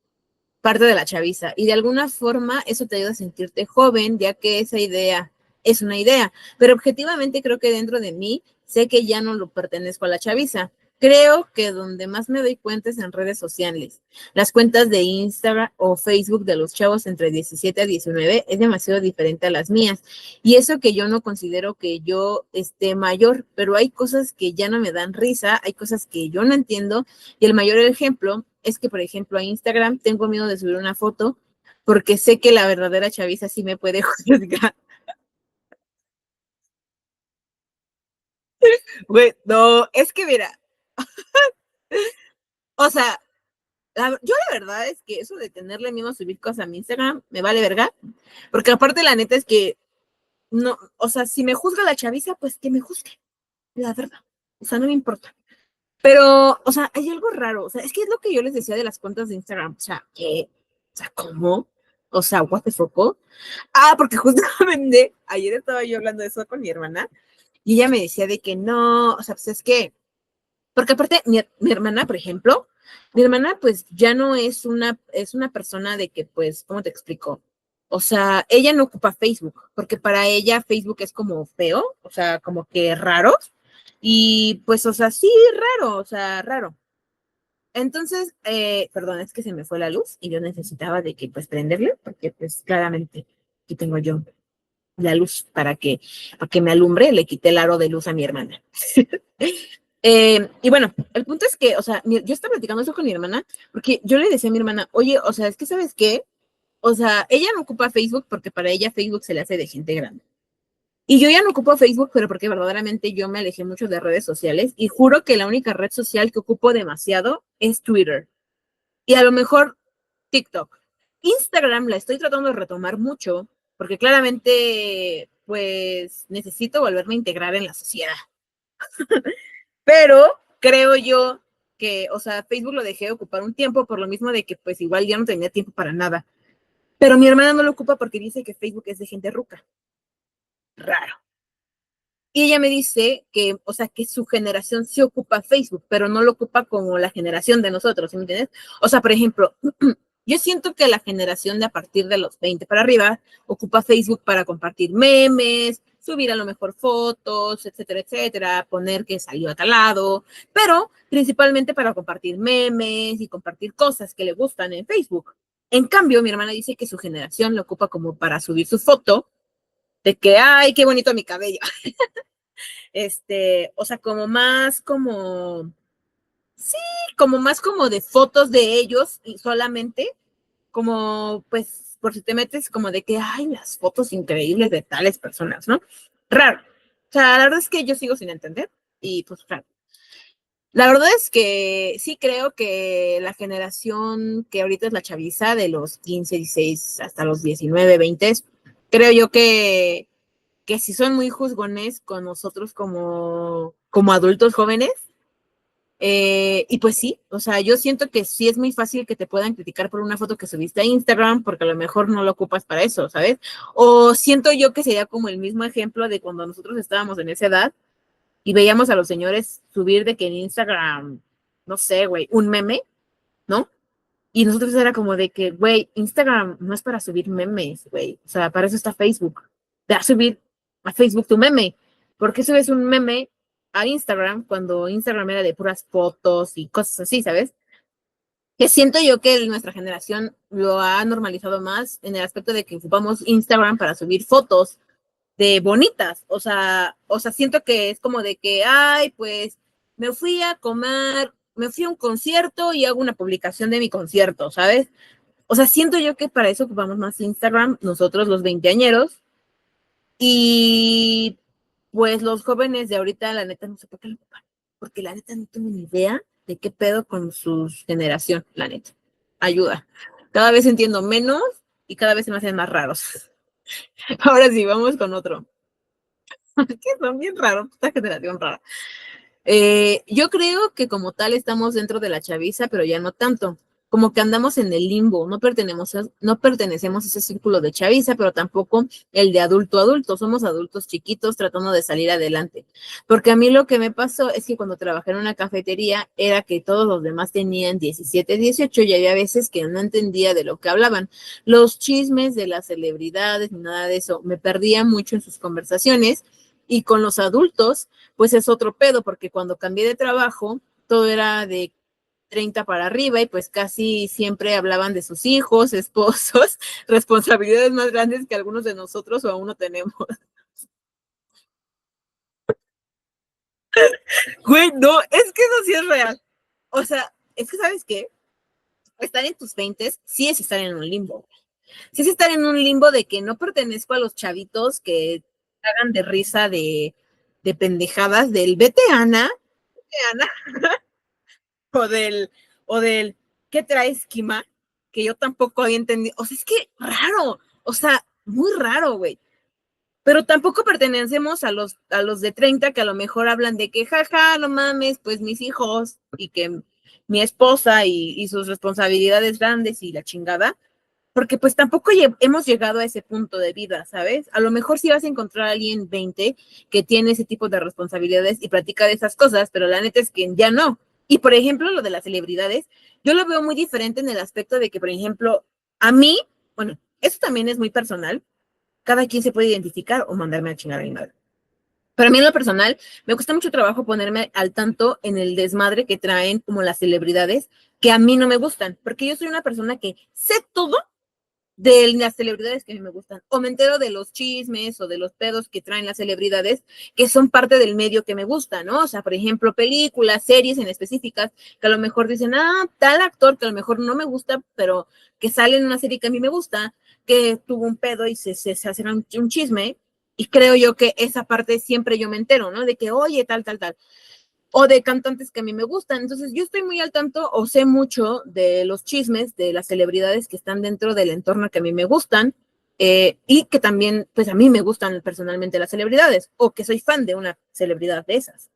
parte de la chaviza y de alguna forma eso te ayuda a sentirte joven, ya que esa idea es una idea, pero objetivamente creo que dentro de mí sé que ya no lo pertenezco a la chaviza. Creo que donde más me doy cuenta es en redes sociales. Las cuentas de Instagram o Facebook de los chavos entre 17 a 19 es demasiado diferente a las mías. Y eso que yo no considero que yo esté mayor, pero hay cosas que ya no me dan risa, hay cosas que yo no entiendo. Y el mayor ejemplo es que, por ejemplo, a Instagram tengo miedo de subir una foto porque sé que la verdadera chaviza sí me puede juzgar. Güey, no, es que mira, o sea, yo la verdad es que eso de tenerle miedo a subir cosas a mi Instagram me vale verga, porque aparte la neta es que no, o sea, si me juzga la chaviza, pues que me juzgue, la verdad, o sea, no me importa. Pero, o sea, hay algo raro, o sea, es que es lo que yo les decía de las cuentas de Instagram, o sea, ¿qué? O sea, ¿cómo? O sea, what the fuck? Ah, porque justamente ayer estaba yo hablando de eso con mi hermana y ella me decía de que no, o sea, pues es que, porque aparte mi hermana, por ejemplo, mi hermana pues ya no es una persona de que pues, ¿cómo te explico? O sea, ella no ocupa Facebook, porque para ella Facebook es como feo, o sea, como que raro. Y pues, o sea, sí, raro, o sea, raro. Entonces, perdón, es que se me fue la luz y yo necesitaba de que pues prenderle, porque pues claramente aquí tengo yo la luz para que me alumbre, le quité el aro de luz a mi hermana. Y bueno, el punto es que, o sea, yo estaba platicando eso con mi hermana, porque yo le decía a mi hermana, oye, o sea, es que ¿sabes qué? O sea, ella no ocupa Facebook porque para ella Facebook se le hace de gente grande. Y yo ya no ocupo Facebook, pero porque verdaderamente yo me alejé mucho de redes sociales y juro que la única red social que ocupo demasiado es Twitter. Y a lo mejor TikTok. Instagram la estoy tratando de retomar mucho porque claramente pues necesito volverme a integrar en la sociedad. Pero creo yo que, o sea, Facebook lo dejé de ocupar un tiempo por lo mismo de que pues igual ya no tenía tiempo para nada. Pero mi hermana no lo ocupa porque dice que Facebook es de gente ruca. Raro. Y ella me dice que, o sea, que su generación sí ocupa Facebook, pero no lo ocupa como la generación de nosotros, ¿sí me entiendes? O sea, por ejemplo, yo siento que la generación de a partir de los 20 para arriba ocupa Facebook para compartir memes, subir a lo mejor fotos, etcétera, etcétera, poner que salió a tal lado, pero principalmente para compartir memes y compartir cosas que le gustan en Facebook. En cambio, mi hermana dice que su generación lo ocupa como para subir su foto de que, ay, qué bonito mi cabello. O sea, como más como, sí, como más como de fotos de ellos y solamente, como pues por si te metes como de que hay las fotos increíbles de tales personas, ¿no? Raro. O sea, la verdad es que yo sigo sin entender y pues raro. La verdad es que sí creo que la generación que ahorita es la chaviza de los 15, 16 hasta los 19, 20, creo yo que sí son muy juzgones con nosotros como adultos jóvenes. Y pues sí, o sea, yo siento que sí es muy fácil que te puedan criticar por una foto que subiste a Instagram porque a lo mejor no lo ocupas para eso, ¿sabes? O siento yo que sería como el mismo ejemplo de cuando nosotros estábamos en esa edad y veíamos a los señores subir de que en Instagram, no sé, güey, un meme, ¿no? Y nosotros era como de que, güey, Instagram no es para subir memes, güey. O sea, para eso está Facebook. Ve a subir a Facebook tu meme. ¿Por qué subes un meme a Instagram cuando Instagram era de puras fotos y cosas así, ¿sabes? Que siento yo que nuestra generación lo ha normalizado más en el aspecto de que ocupamos Instagram para subir fotos de bonitas. O sea, siento que es como de que, ay, pues me fui a comer, me fui a un concierto y hago una publicación de mi concierto, ¿sabes? O sea, siento yo que para eso ocupamos más Instagram, nosotros los veinteañeros, y pues los jóvenes de ahorita, la neta, no sé por qué lo ocupan, porque la neta no tengo ni idea de qué pedo con su generación, la neta. Ayuda. Cada vez entiendo menos y cada vez se me hacen más raros. Ahora sí, vamos con otro. Que son bien raros, esta generación rara. Yo creo que como tal estamos dentro de la chaviza, pero ya no tanto. como que andamos en el limbo, no pertenecemos a ese círculo de chaviza, pero tampoco el de adulto a adulto, somos adultos chiquitos tratando de salir adelante. Porque a mí lo que me pasó es que cuando trabajé en una cafetería era que todos los demás tenían 17, 18 y había veces que no entendía de lo que hablaban. Los chismes de las celebridades ni nada de eso, me perdía mucho en sus conversaciones y con los adultos, pues es otro pedo, porque cuando cambié de trabajo, todo era de 30 para arriba y pues casi siempre hablaban de sus hijos, esposos, responsabilidades más grandes que algunos de nosotros o aún no tenemos. Güey, no, es que eso sí es real. O sea, es que ¿sabes qué? Estar en tus 20 sí es estar en un limbo. Sí es estar en un limbo de que no pertenezco a los chavitos que hagan de risa de pendejadas del vete Ana, Ana, o del, o del ¿qué traes, Kima? Que yo tampoco había entendido. O sea, es que raro, o sea, muy raro, güey. Pero tampoco pertenecemos a los de 30 que a lo mejor hablan de que, jaja, no mames, pues mis hijos y que mi esposa y sus responsabilidades grandes y la chingada, porque pues tampoco hemos llegado a ese punto de vida, ¿sabes? A lo mejor sí vas a encontrar a alguien 20 que tiene ese tipo de responsabilidades y platica de esas cosas, pero la neta es que ya no. Y por ejemplo, lo de las celebridades, yo lo veo muy diferente en el aspecto de que, por ejemplo, a mí, bueno, eso también es muy personal, cada quien se puede identificar o mandarme a chingar a mi madre. Pero a mí en lo personal me cuesta mucho trabajo ponerme al tanto en el desmadre que traen como las celebridades que a mí no me gustan, porque yo soy una persona que sé todo de las celebridades que a mí me gustan, o me entero de los chismes o de los pedos que traen las celebridades que son parte del medio que me gusta, ¿no? O sea, por ejemplo, películas, series en específicas, que a lo mejor dicen, tal actor que a lo mejor no me gusta, pero que sale en una serie que a mí me gusta, que tuvo un pedo y se hace un chisme, y creo yo que esa parte siempre yo me entero, ¿no? De que, oye, tal, tal, tal o de cantantes que a mí me gustan. Entonces, yo estoy muy al tanto o sé mucho de los chismes de las celebridades que están dentro del entorno que a mí me gustan y que también, pues a mí me gustan personalmente las celebridades o que soy fan de una celebridad de esas.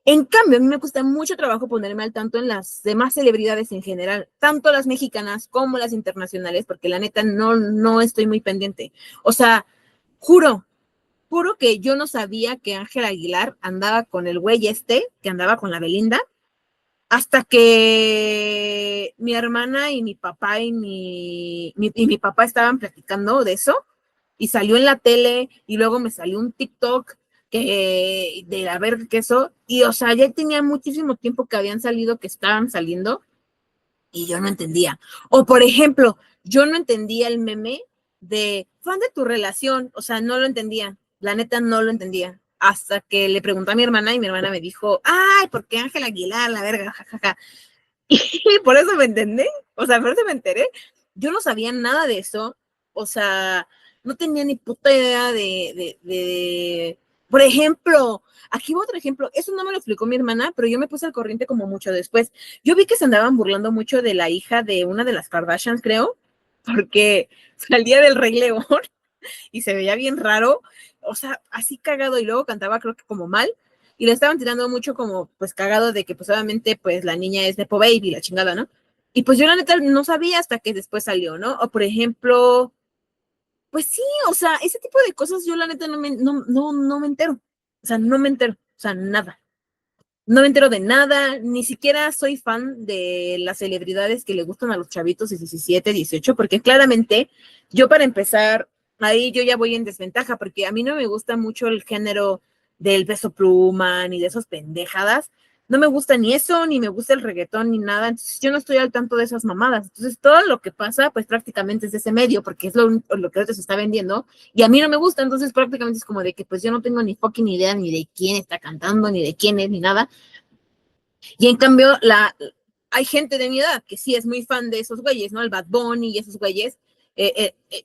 En cambio, a mí me cuesta mucho trabajo ponerme al tanto en las demás celebridades en general, tanto las mexicanas como las internacionales, porque la neta no estoy muy pendiente. O sea, juro, juro que yo no sabía que Ángel Aguilar andaba con el güey este, que andaba con la Belinda, hasta que mi hermana y mi papá y mi papá estaban platicando de eso y salió en la tele y luego me salió un TikTok que de la verga que eso y o sea, ya tenía muchísimo tiempo que habían salido, que estaban saliendo y yo no entendía. O por ejemplo, yo no entendía el meme de fan de tu relación, o sea, no lo entendía, la neta no lo entendía. Hasta que le pregunté a mi hermana y mi hermana me dijo, ay, ¿por qué Ángel Aguilar? La verga, jajaja. Y por eso me entendé, o sea, por eso me enteré. Yo no sabía nada de eso, o sea, no tenía ni puta idea por ejemplo, aquí va otro ejemplo, eso no me lo explicó mi hermana, pero yo me puse al corriente como mucho después. Yo vi que se andaban burlando mucho de la hija de una de las Kardashians, creo, porque salía del Rey León y se veía bien raro, o sea, así cagado y luego cantaba creo que como mal y le estaban tirando mucho como pues cagado de que pues obviamente pues la niña es Nepo Baby, la chingada, ¿no? Y pues yo la neta no sabía hasta que después salió, ¿no? O por ejemplo, pues sí, o sea, ese tipo de cosas yo la neta no me entero, o sea, no me entero, o sea, nada. No me entero de nada, ni siquiera soy fan de las celebridades que le gustan a los chavitos de 17, 18, porque claramente yo para empezar, ahí yo ya voy en desventaja, porque a mí no me gusta mucho el género del Peso Pluma, ni de esas pendejadas. No me gusta ni eso, ni me gusta el reggaetón, ni nada. Entonces yo no estoy al tanto de esas mamadas. Entonces todo lo que pasa, pues prácticamente es de ese medio, porque es lo que ahorita se está vendiendo. Y a mí no me gusta, entonces prácticamente es como de que pues yo no tengo ni fucking idea ni de quién está cantando, ni de quién es, ni nada. Y en cambio, hay gente de mi edad que sí es muy fan de esos güeyes, ¿no? El Bad Bunny y esos güeyes.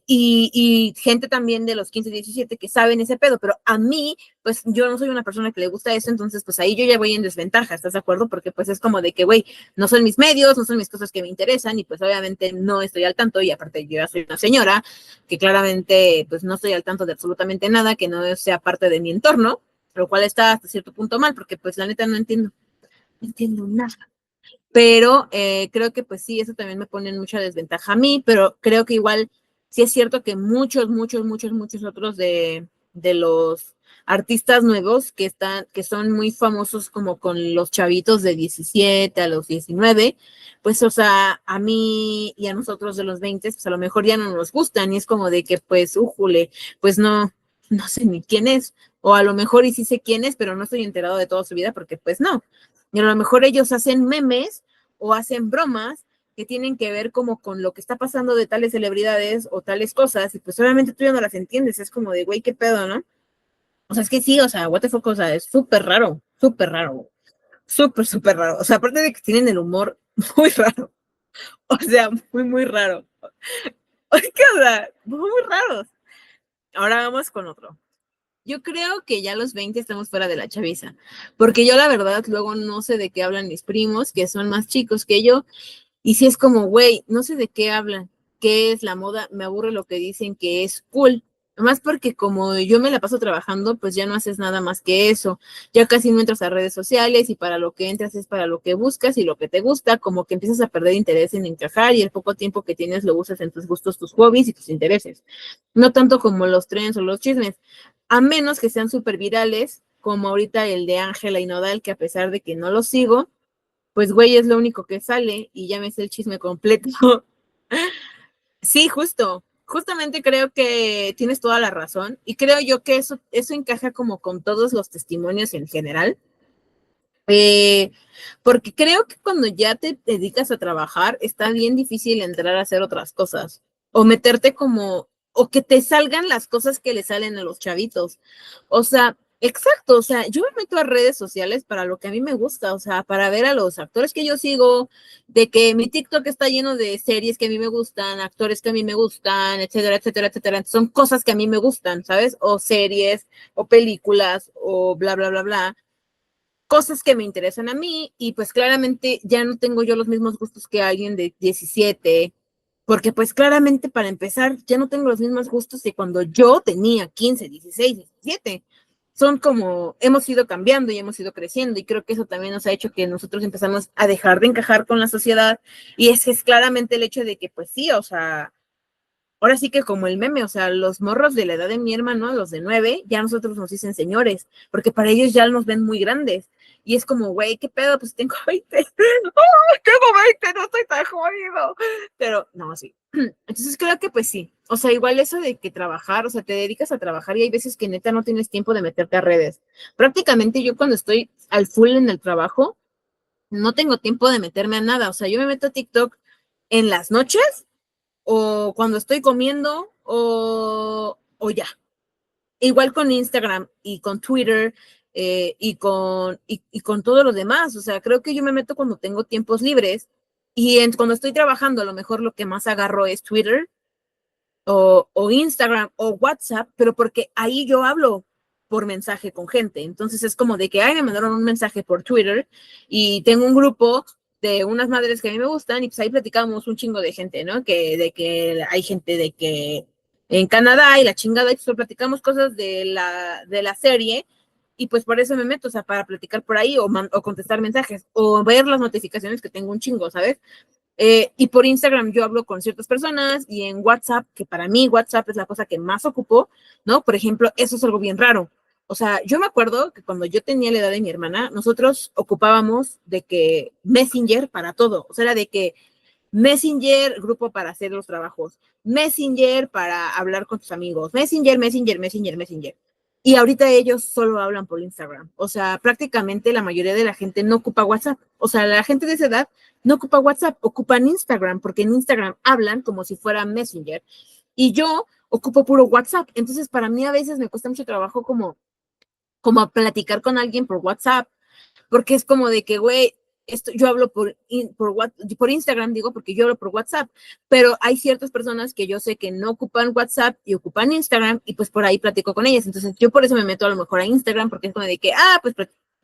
Y gente también de los 15, 17 que saben ese pedo, pero a mí, pues yo no soy una persona que le gusta eso, entonces pues ahí yo ya voy en desventaja, ¿estás de acuerdo? Porque pues es como de que, güey, no son mis medios, no son mis cosas que me interesan y pues obviamente no estoy al tanto y aparte yo ya soy una señora que claramente pues no estoy al tanto de absolutamente nada que no sea parte de mi entorno, lo cual está hasta cierto punto mal porque pues la neta no entiendo nada. pero creo que pues sí, eso también me pone en mucha desventaja a mí, pero creo que igual sí es cierto que muchos otros de los artistas nuevos que son muy famosos como con los chavitos de 17 a los 19, pues o sea, a mí y a nosotros de los 20, pues a lo mejor ya no nos gustan y es como de que pues, újule, pues no sé ni quién es, o a lo mejor y sí sé quién es, pero no estoy enterado de toda su vida porque pues no. Y a lo mejor ellos hacen memes o hacen bromas que tienen que ver como con lo que está pasando de tales celebridades o tales cosas, y pues obviamente tú ya no las entiendes, es como de, güey, qué pedo, ¿no? O sea, es que sí, o sea, what the fuck, o sea, es súper raro, súper raro. O sea, aparte de que tienen el humor muy raro, o sea, muy raro. ¿Qué onda? Muy raros. Ahora vamos con otro. Yo creo que ya a los 20 estamos fuera de la chaviza, porque yo la verdad luego no sé de qué hablan mis primos, que son más chicos que yo, y si es como, güey, no sé de qué hablan, qué es la moda, me aburre lo que dicen que es cool. Más porque como yo me la paso trabajando, pues ya no haces nada más que eso. Ya casi no entras a redes sociales y para lo que entras es para lo que buscas y lo que te gusta, como que empiezas a perder interés en encajar y el poco tiempo que tienes lo usas en tus gustos, tus hobbies y tus intereses. No tanto como los trends o los chismes, a menos que sean súper virales, como ahorita el de Ángela y Nodal, que a pesar de que no lo sigo, pues güey, es lo único que sale y ya me sé el chisme completo. Sí, justamente creo que tienes toda la razón y creo yo que eso encaja como con todos los testimonios en general, eh, porque creo que cuando ya te dedicas a trabajar está bien difícil entrar a hacer otras cosas o meterte como, o que te salgan las cosas que le salen a los chavitos. O sea, exacto, o sea, yo me meto a redes sociales para lo que a mí me gusta, o sea, para ver a los actores que yo sigo, de que mi TikTok está lleno de series que a mí me gustan, actores que a mí me gustan, etcétera, etcétera, etcétera. Son cosas que a mí me gustan, ¿sabes? O series, o películas, o bla, bla, bla, bla, cosas que me interesan a mí y pues claramente ya no tengo yo los mismos gustos que alguien de 17, porque pues claramente para empezar ya no tengo los mismos gustos que cuando yo tenía 15, 16, 17. Son como, hemos ido cambiando y hemos ido creciendo y creo que eso también nos ha hecho que nosotros empezamos a dejar de encajar con la sociedad y ese es claramente el hecho de que pues sí, o sea, ahora sí que como el meme, o sea, los morros de la edad de mi hermano, los de 9, ya nosotros nos dicen señores, porque para ellos ya nos ven muy grandes. Y es como, güey, ¿qué pedo? Pues tengo 20. ¡Oh, tengo 20, no estoy tan jodido! Pero, no, sí. Entonces creo que pues sí. O sea, igual eso de que trabajar, o sea, te dedicas a trabajar y hay veces que neta no tienes tiempo de meterte a redes. Prácticamente yo cuando estoy al full en el trabajo, no tengo tiempo de meterme a nada. O sea, yo me meto a TikTok en las noches o cuando estoy comiendo o ya. Igual con Instagram y con Twitter y con todo lo demás. O sea, creo que yo me meto cuando tengo tiempos libres y cuando estoy trabajando a lo mejor lo que más agarro es Twitter o Instagram o WhatsApp, pero porque ahí yo hablo por mensaje con gente. Entonces es como de que, ay, me mandaron un mensaje por Twitter y tengo un grupo de unas madres que a mí me gustan y pues ahí platicamos un chingo de gente, ¿no? De que hay gente de que en Canadá y la chingada, y pues platicamos cosas de la serie y pues por eso me meto, o sea, para platicar por ahí o contestar mensajes o ver las notificaciones que tengo un chingo, ¿sabes? Y por Instagram yo hablo con ciertas personas y en WhatsApp, que para mí WhatsApp es la cosa que más ocupo, ¿no? Por ejemplo, eso es algo bien raro. O sea, yo me acuerdo que cuando yo tenía la edad de mi hermana, nosotros ocupábamos de que Messenger para todo. O sea, era de que Messenger, grupo para hacer los trabajos, Messenger para hablar con tus amigos, Messenger. Y ahorita ellos solo hablan por Instagram. O sea, prácticamente la mayoría de la gente no ocupa WhatsApp. O sea, la gente de esa edad no ocupa WhatsApp, ocupan Instagram, porque en Instagram hablan como si fuera Messenger. Y yo ocupo puro WhatsApp. Entonces, para mí a veces me cuesta mucho trabajo como platicar con alguien por WhatsApp porque es como de que, güey, yo hablo por Instagram, digo, porque yo hablo por WhatsApp, pero hay ciertas personas que yo sé que no ocupan WhatsApp y ocupan Instagram y pues por ahí platico con ellas. Entonces yo por eso me meto a lo mejor a Instagram porque es como de que, pues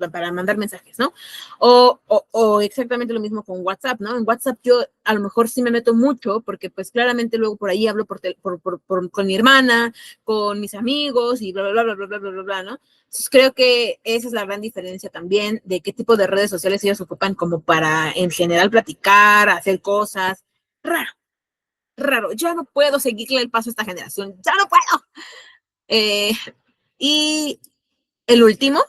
para mandar mensajes, ¿no? O exactamente lo mismo con WhatsApp, ¿no? En WhatsApp yo a lo mejor sí me meto mucho porque pues claramente luego por ahí hablo con mi hermana, con mis amigos y bla, bla, bla, bla, bla, bla, bla, bla, ¿no? Entonces creo que esa es la gran diferencia también de qué tipo de redes sociales ellos ocupan como para en general platicar, hacer cosas. Raro, raro. Ya no puedo seguirle el paso a esta generación. Ya no puedo. Eh, y el último,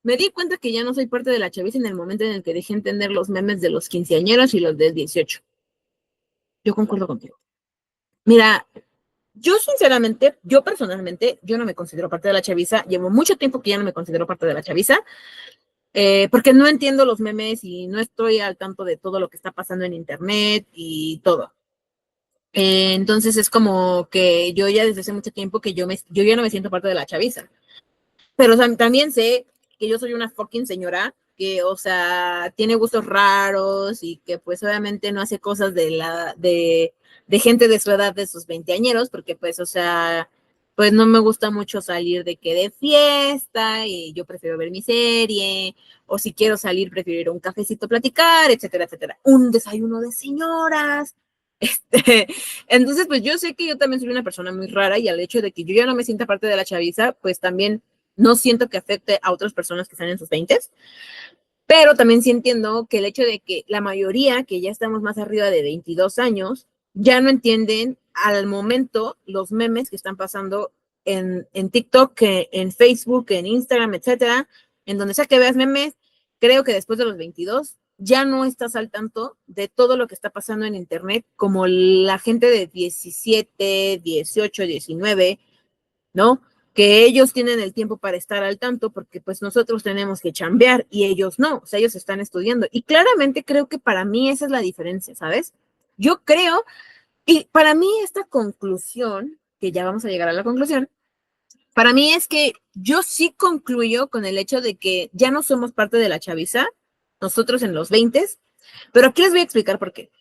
me di cuenta que ya no soy parte de la chaviza en el momento en el que dejé entender los memes de los quinceañeros y los del 18. Yo concuerdo contigo. Mira, yo sinceramente, yo personalmente, yo no me considero parte de la chaviza. Llevo mucho tiempo que ya no me considero parte de la chaviza, porque no entiendo los memes y no estoy al tanto de todo lo que está pasando en internet y todo. Entonces es como que yo ya desde hace mucho tiempo que yo ya no me siento parte de la chaviza. Pero o sea, también sé que yo soy una fucking señora que, o sea, tiene gustos raros y que pues obviamente no hace cosas de gente de su edad, de sus veinteañeros, porque pues, o sea, pues no me gusta mucho salir de que de fiesta y yo prefiero ver mi serie, o si quiero salir, prefiero ir a un cafecito a platicar, etcétera, etcétera. Un desayuno de señoras. Entonces, pues yo sé que yo también soy una persona muy rara y al hecho de que yo ya no me sienta parte de la chaviza, pues también no siento que afecte a otras personas que están en sus 20, pero también sí entiendo que el hecho de que la mayoría, que ya estamos más arriba de 22 años, ya no entienden al momento los memes que están pasando en TikTok, en Facebook, en Instagram, etcétera, en donde sea que veas memes, creo que después de los 22 ya no estás al tanto de todo lo que está pasando en Internet, como la gente de 17, 18, 19, ¿no? Que ellos tienen el tiempo para estar al tanto porque pues nosotros tenemos que chambear y ellos no, o sea, ellos están estudiando. Y claramente creo que para mí esa es la diferencia, ¿sabes? Yo creo, y para mí esta conclusión, que ya vamos a llegar a la conclusión, para mí es que yo sí concluyo con el hecho de que ya no somos parte de la chaviza, nosotros en los 20, pero aquí les voy a explicar por qué.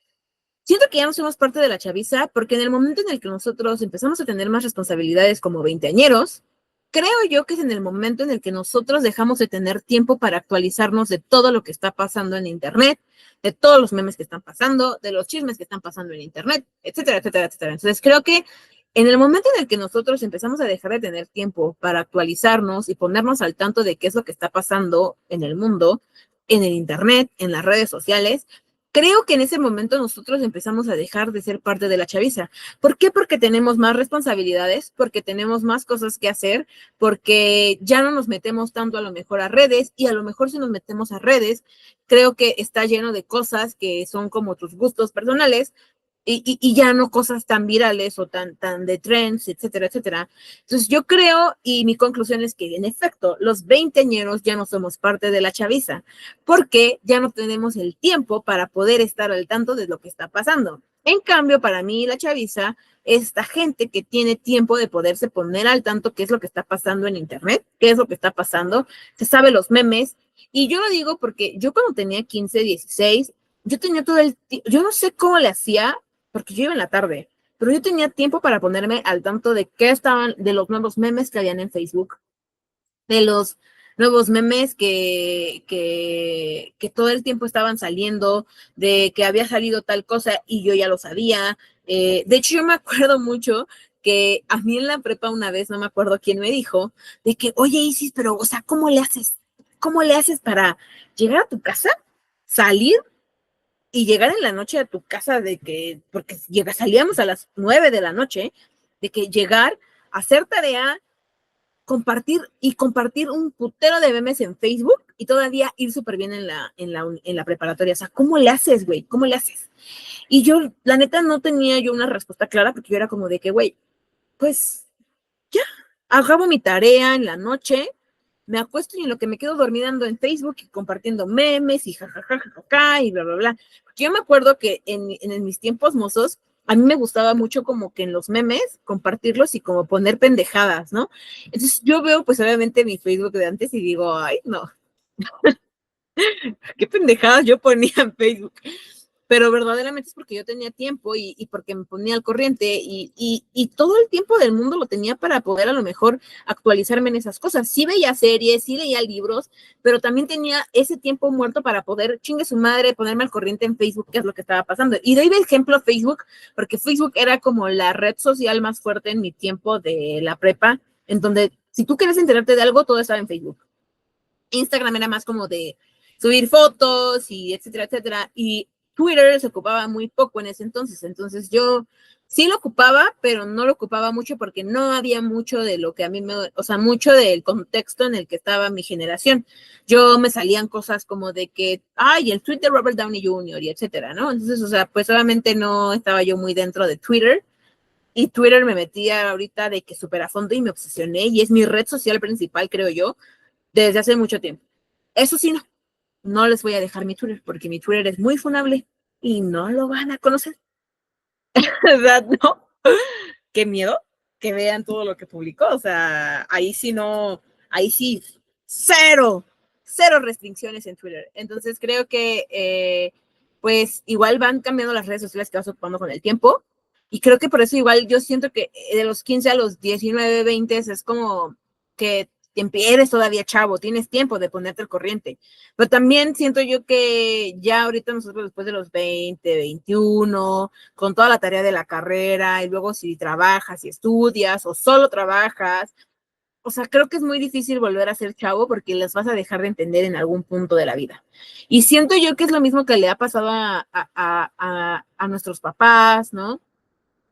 Siento que ya no somos parte de la chaviza porque en el momento en el que nosotros empezamos a tener más responsabilidades como veinteañeros, creo yo que es en el momento en el que nosotros dejamos de tener tiempo para actualizarnos de todo lo que está pasando en Internet, de todos los memes que están pasando, de los chismes que están pasando en Internet, etcétera, etcétera, etcétera. Entonces creo que en el momento en el que nosotros empezamos a dejar de tener tiempo para actualizarnos y ponernos al tanto de qué es lo que está pasando en el mundo, en el Internet, en las redes sociales, creo que en ese momento nosotros empezamos a dejar de ser parte de la chaviza. ¿Por qué? Porque tenemos más responsabilidades, porque tenemos más cosas que hacer, porque ya no nos metemos tanto a lo mejor a redes y a lo mejor si nos metemos a redes, creo que está lleno de cosas que son como tus gustos personales y ya no cosas tan virales o tan de trends, etcétera, etcétera. Entonces yo creo, y mi conclusión es que en efecto, los veinteañeros ya no somos parte de la chaviza, porque ya no tenemos el tiempo para poder estar al tanto de lo que está pasando. En cambio, para mí la chaviza es esta gente que tiene tiempo de poderse poner al tanto qué es lo que está pasando en internet, qué es lo que está pasando, se sabe los memes, y yo lo digo porque yo cuando tenía 15, 16, yo tenía todo el, yo no sé cómo le hacía, porque yo iba en la tarde, pero yo tenía tiempo para ponerme al tanto de qué estaban, de los nuevos memes que habían en Facebook, de los nuevos memes que todo el tiempo estaban saliendo, de que había salido tal cosa y yo ya lo sabía. De hecho, yo me acuerdo mucho que a mí en la prepa una vez, no me acuerdo quién me dijo, de que, oye Isis, pero, o sea, ¿cómo le haces? ¿Cómo le haces para llegar a tu casa, salir y llegar en la noche a tu casa de que, porque salíamos a las 9 de la noche, de que llegar, hacer tarea, compartir un putero de memes en Facebook y todavía ir súper bien en la preparatoria? O sea, ¿cómo le haces, güey? ¿Cómo le haces? Y yo, la neta, no tenía yo una respuesta clara porque yo era como de que, güey, pues ya, acabo mi tarea en la noche, me acuesto y en lo que me quedo dormida ando en Facebook y compartiendo memes y jajajajaja y bla, bla, bla. Porque yo me acuerdo que en mis tiempos mozos, a mí me gustaba mucho como que en los memes compartirlos y como poner pendejadas, ¿no? Entonces yo veo pues obviamente mi Facebook de antes y digo, ay, no, qué pendejadas yo ponía en Facebook. pero verdaderamente es porque yo tenía tiempo y porque me ponía al corriente y todo el tiempo del mundo lo tenía para poder a lo mejor actualizarme en esas cosas. Sí veía series, sí leía libros, pero también tenía ese tiempo muerto para poder, chingue su madre, ponerme al corriente en Facebook, qué es lo que estaba pasando. Y doy de ejemplo Facebook, porque Facebook era como la red social más fuerte en mi tiempo de la prepa, en donde si tú quieres enterarte de algo, todo estaba en Facebook. Instagram era más como de subir fotos y etcétera, etcétera. Y Twitter se ocupaba muy poco en ese entonces. Entonces yo sí lo ocupaba, pero no lo ocupaba mucho porque no había mucho de lo que a mí me, o sea, mucho del contexto en el que estaba mi generación. Yo me salían cosas como de que, ay, el tweet de Robert Downey Jr. y etcétera, ¿no? Entonces, o sea, pues obviamente no estaba yo muy dentro de Twitter. Y Twitter me metía ahorita de que súper a fondo y me obsesioné y es mi red social principal, creo yo, desde hace mucho tiempo. Eso sí, no les voy a dejar mi Twitter porque mi Twitter es muy funable y no lo van a conocer. ¿Verdad? ¿No? Qué miedo que vean todo lo que publicó. O sea, ahí sí no, ahí sí, cero, cero restricciones en Twitter. Entonces creo que, pues, igual van cambiando las redes sociales que vas ocupando con el tiempo. Y creo que por eso igual yo siento que de los 15 a los 19, 20 es como que eres todavía chavo, tienes tiempo de ponerte al corriente. Pero también siento yo que ya ahorita nosotros después de los 20, 21, con toda la tarea de la carrera y luego si trabajas y estudias o solo trabajas, o sea, creo que es muy difícil volver a ser chavo porque las vas a dejar de entender en algún punto de la vida. Y siento yo que es lo mismo que le ha pasado a nuestros papás, ¿no?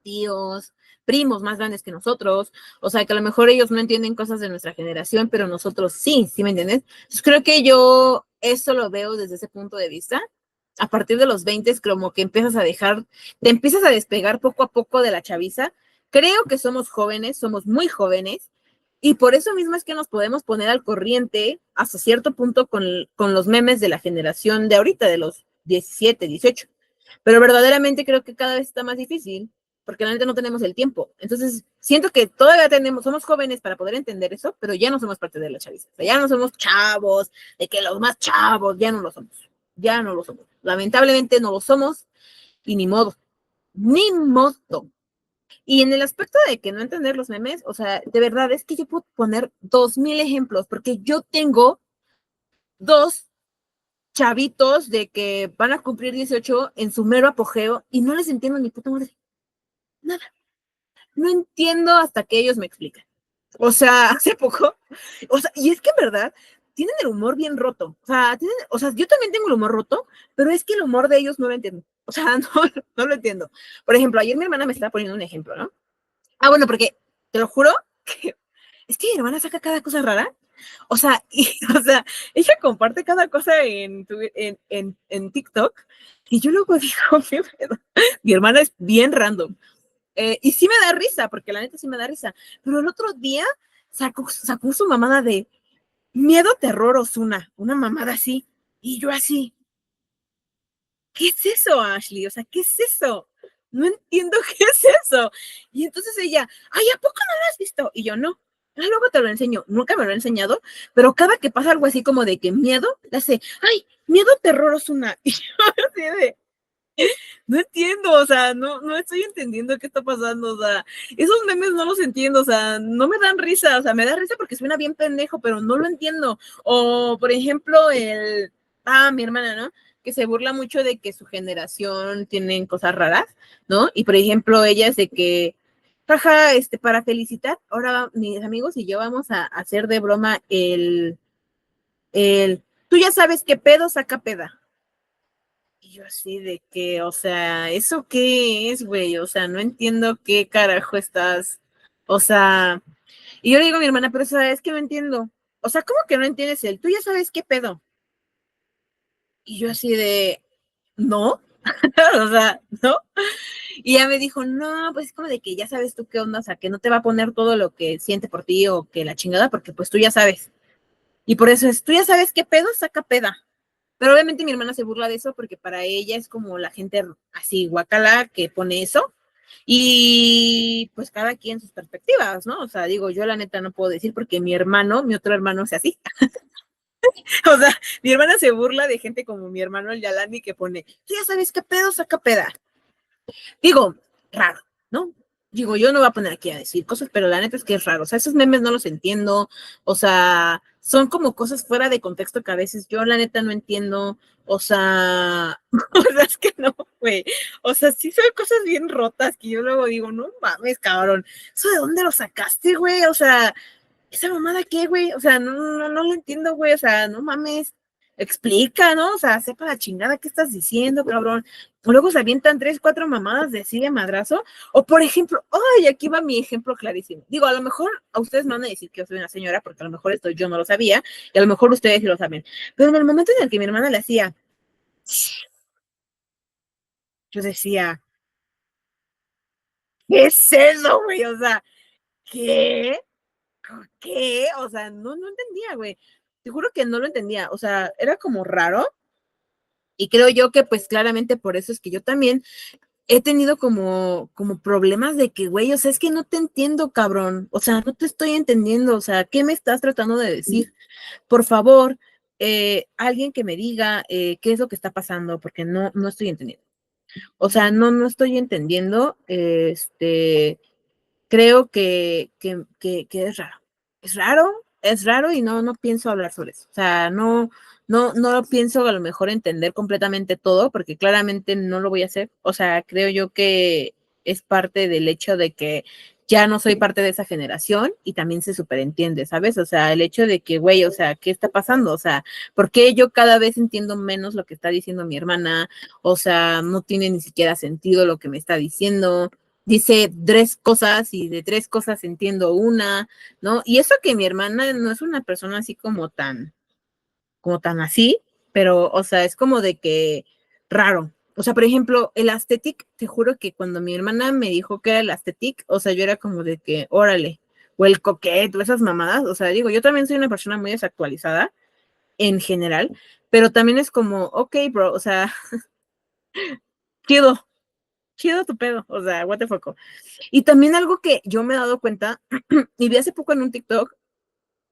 Tíos, primos más grandes que nosotros, o sea, que a lo mejor ellos no entienden cosas de nuestra generación, pero nosotros sí, ¿sí me entiendes? Entonces creo que yo eso lo veo desde ese punto de vista. A partir de los 20 como que empiezas a dejar, te empiezas a despegar poco a poco de la chaviza. Creo que somos jóvenes, somos muy jóvenes, y por eso mismo es que nos podemos poner al corriente hasta cierto punto con los memes de la generación de ahorita, de los 17, 18. Pero verdaderamente creo que cada vez está más difícil porque la neta no tenemos el tiempo. Entonces, siento que todavía somos jóvenes para poder entender eso, pero ya no somos parte de la chaviza. O sea, ya no somos chavos, de que los más chavos, ya no lo somos. Ya no lo somos. Lamentablemente no lo somos y ni modo. Ni modo. Y en el aspecto de que no entender los memes, o sea, de verdad es que yo puedo poner 2000 ejemplos, porque yo tengo dos chavitos de que van a cumplir 18 en su mero apogeo y no les entiendo ni puta madre. Nada. No entiendo hasta que ellos me explican. O sea, hace poco, o sea, y es que en verdad tienen el humor bien roto. O sea, yo también tengo el humor roto, pero es que el humor de ellos no lo entiendo. O sea, no lo entiendo. Por ejemplo, ayer mi hermana me estaba poniendo un ejemplo, ¿no? Ah, bueno, porque te lo juro que es que mi hermana saca cada cosa rara. O sea, o sea, ella comparte cada cosa en TikTok y yo luego digo, mi hermana es bien random. Y sí me da risa, porque la neta sí me da risa. Pero el otro día sacó su mamada de miedo, terror, Ozuna, una mamada así. Y yo así, ¿qué es eso, Ashley? O sea, ¿qué es eso? No entiendo qué es eso. Y entonces ella, ay, ¿a poco no lo has visto? Y yo, no. Ah, luego te lo enseño. Nunca me lo he enseñado, pero cada que pasa algo así como de que miedo, le hace, ay, miedo, terror, Ozuna. Y yo así de, no entiendo, o sea, no estoy entendiendo qué está pasando, o sea, esos memes no los entiendo, o sea, no me dan risa, o sea, me da risa porque suena bien pendejo, pero no lo entiendo. O, por ejemplo, mi hermana, ¿no? Que se burla mucho de que su generación tienen cosas raras, ¿no? Y, por ejemplo, ella es de que, jaja, para felicitar, ahora mis amigos y yo vamos a hacer de broma tú ya sabes qué pedo saca peda. Y yo así de que, o sea, ¿eso qué es, güey? O sea, no entiendo qué carajo estás. O sea, y yo le digo a mi hermana, pero o sea, es que no entiendo. O sea, ¿cómo que no entiendes tú ya sabes qué pedo? Y yo así de, no, o sea, ¿no? Y ella me dijo, no, pues es como de que ya sabes tú qué onda, o sea, que no te va a poner todo lo que siente por ti o que la chingada, porque pues tú ya sabes. Y por eso es, tú ya sabes qué pedo, saca peda. Pero obviamente mi hermana se burla de eso porque para ella es como la gente así guacala que pone eso. Y pues cada quien sus perspectivas, ¿no? O sea, digo, yo la neta no puedo decir porque mi otro hermano es así. O sea, mi hermana se burla de gente como mi hermano el Yalani que pone, tú ya sabes qué pedo, saca peda. Digo, raro, ¿no? Digo, yo no voy a poner aquí a decir cosas, pero la neta es que es raro. O sea, esos memes no los entiendo. O sea, son como cosas fuera de contexto que a veces yo la neta no entiendo. O sea, o sea, es que no, güey. O sea, sí son cosas bien rotas que yo luego digo, no mames, cabrón. ¿Eso de dónde lo sacaste, güey? O sea, ¿esa mamada qué, güey? O sea, no lo entiendo, güey. O sea, no mames. Explica, ¿no? O sea, sepa la chingada qué estás diciendo, cabrón. Luego se avientan 3, 4 mamadas de así de madrazo. O por ejemplo, ay, aquí va mi ejemplo clarísimo. Digo, a lo mejor a ustedes me van a decir que yo soy una señora, porque a lo mejor esto yo no lo sabía, y a lo mejor ustedes sí lo saben. Pero en el momento en el que mi hermana le hacía, yo decía, ¿qué es eso, güey? O sea, ¿qué? ¿Qué? O sea, no entendía, güey. Te juro que no lo entendía. O sea, era como raro. Y creo yo que pues claramente por eso es que yo también he tenido como problemas de que, güey, o sea, es que no te entiendo, cabrón. O sea, no te estoy entendiendo. O sea, ¿qué me estás tratando de decir? Por favor, alguien que me diga qué es lo que está pasando, porque no estoy entendiendo. O sea, no estoy entendiendo. Creo que es raro. Es raro y no pienso hablar sobre eso. O sea, no lo pienso a lo mejor entender completamente todo, porque claramente no lo voy a hacer. O sea, creo yo que es parte del hecho de que ya no soy parte de esa generación y también se superentiende, ¿sabes? O sea, el hecho de que, güey, o sea, ¿qué está pasando? O sea, ¿por qué yo cada vez entiendo menos lo que está diciendo mi hermana? O sea, no tiene ni siquiera sentido lo que me está diciendo, dice 3 cosas y de 3 cosas entiendo una, ¿no? Y eso que mi hermana no es una persona así como tan así, pero, o sea, es como de que raro. O sea, por ejemplo, el aesthetic, te juro que cuando mi hermana me dijo que era el aesthetic, o sea, yo era como de que, órale, o el coquete, o esas mamadas, o sea, digo, yo también soy una persona muy desactualizada en general, pero también es como, ok, bro, o sea, chido, chido tu pedo, o sea, what the fuck. Y también algo que yo me he dado cuenta, y vi hace poco en un TikTok,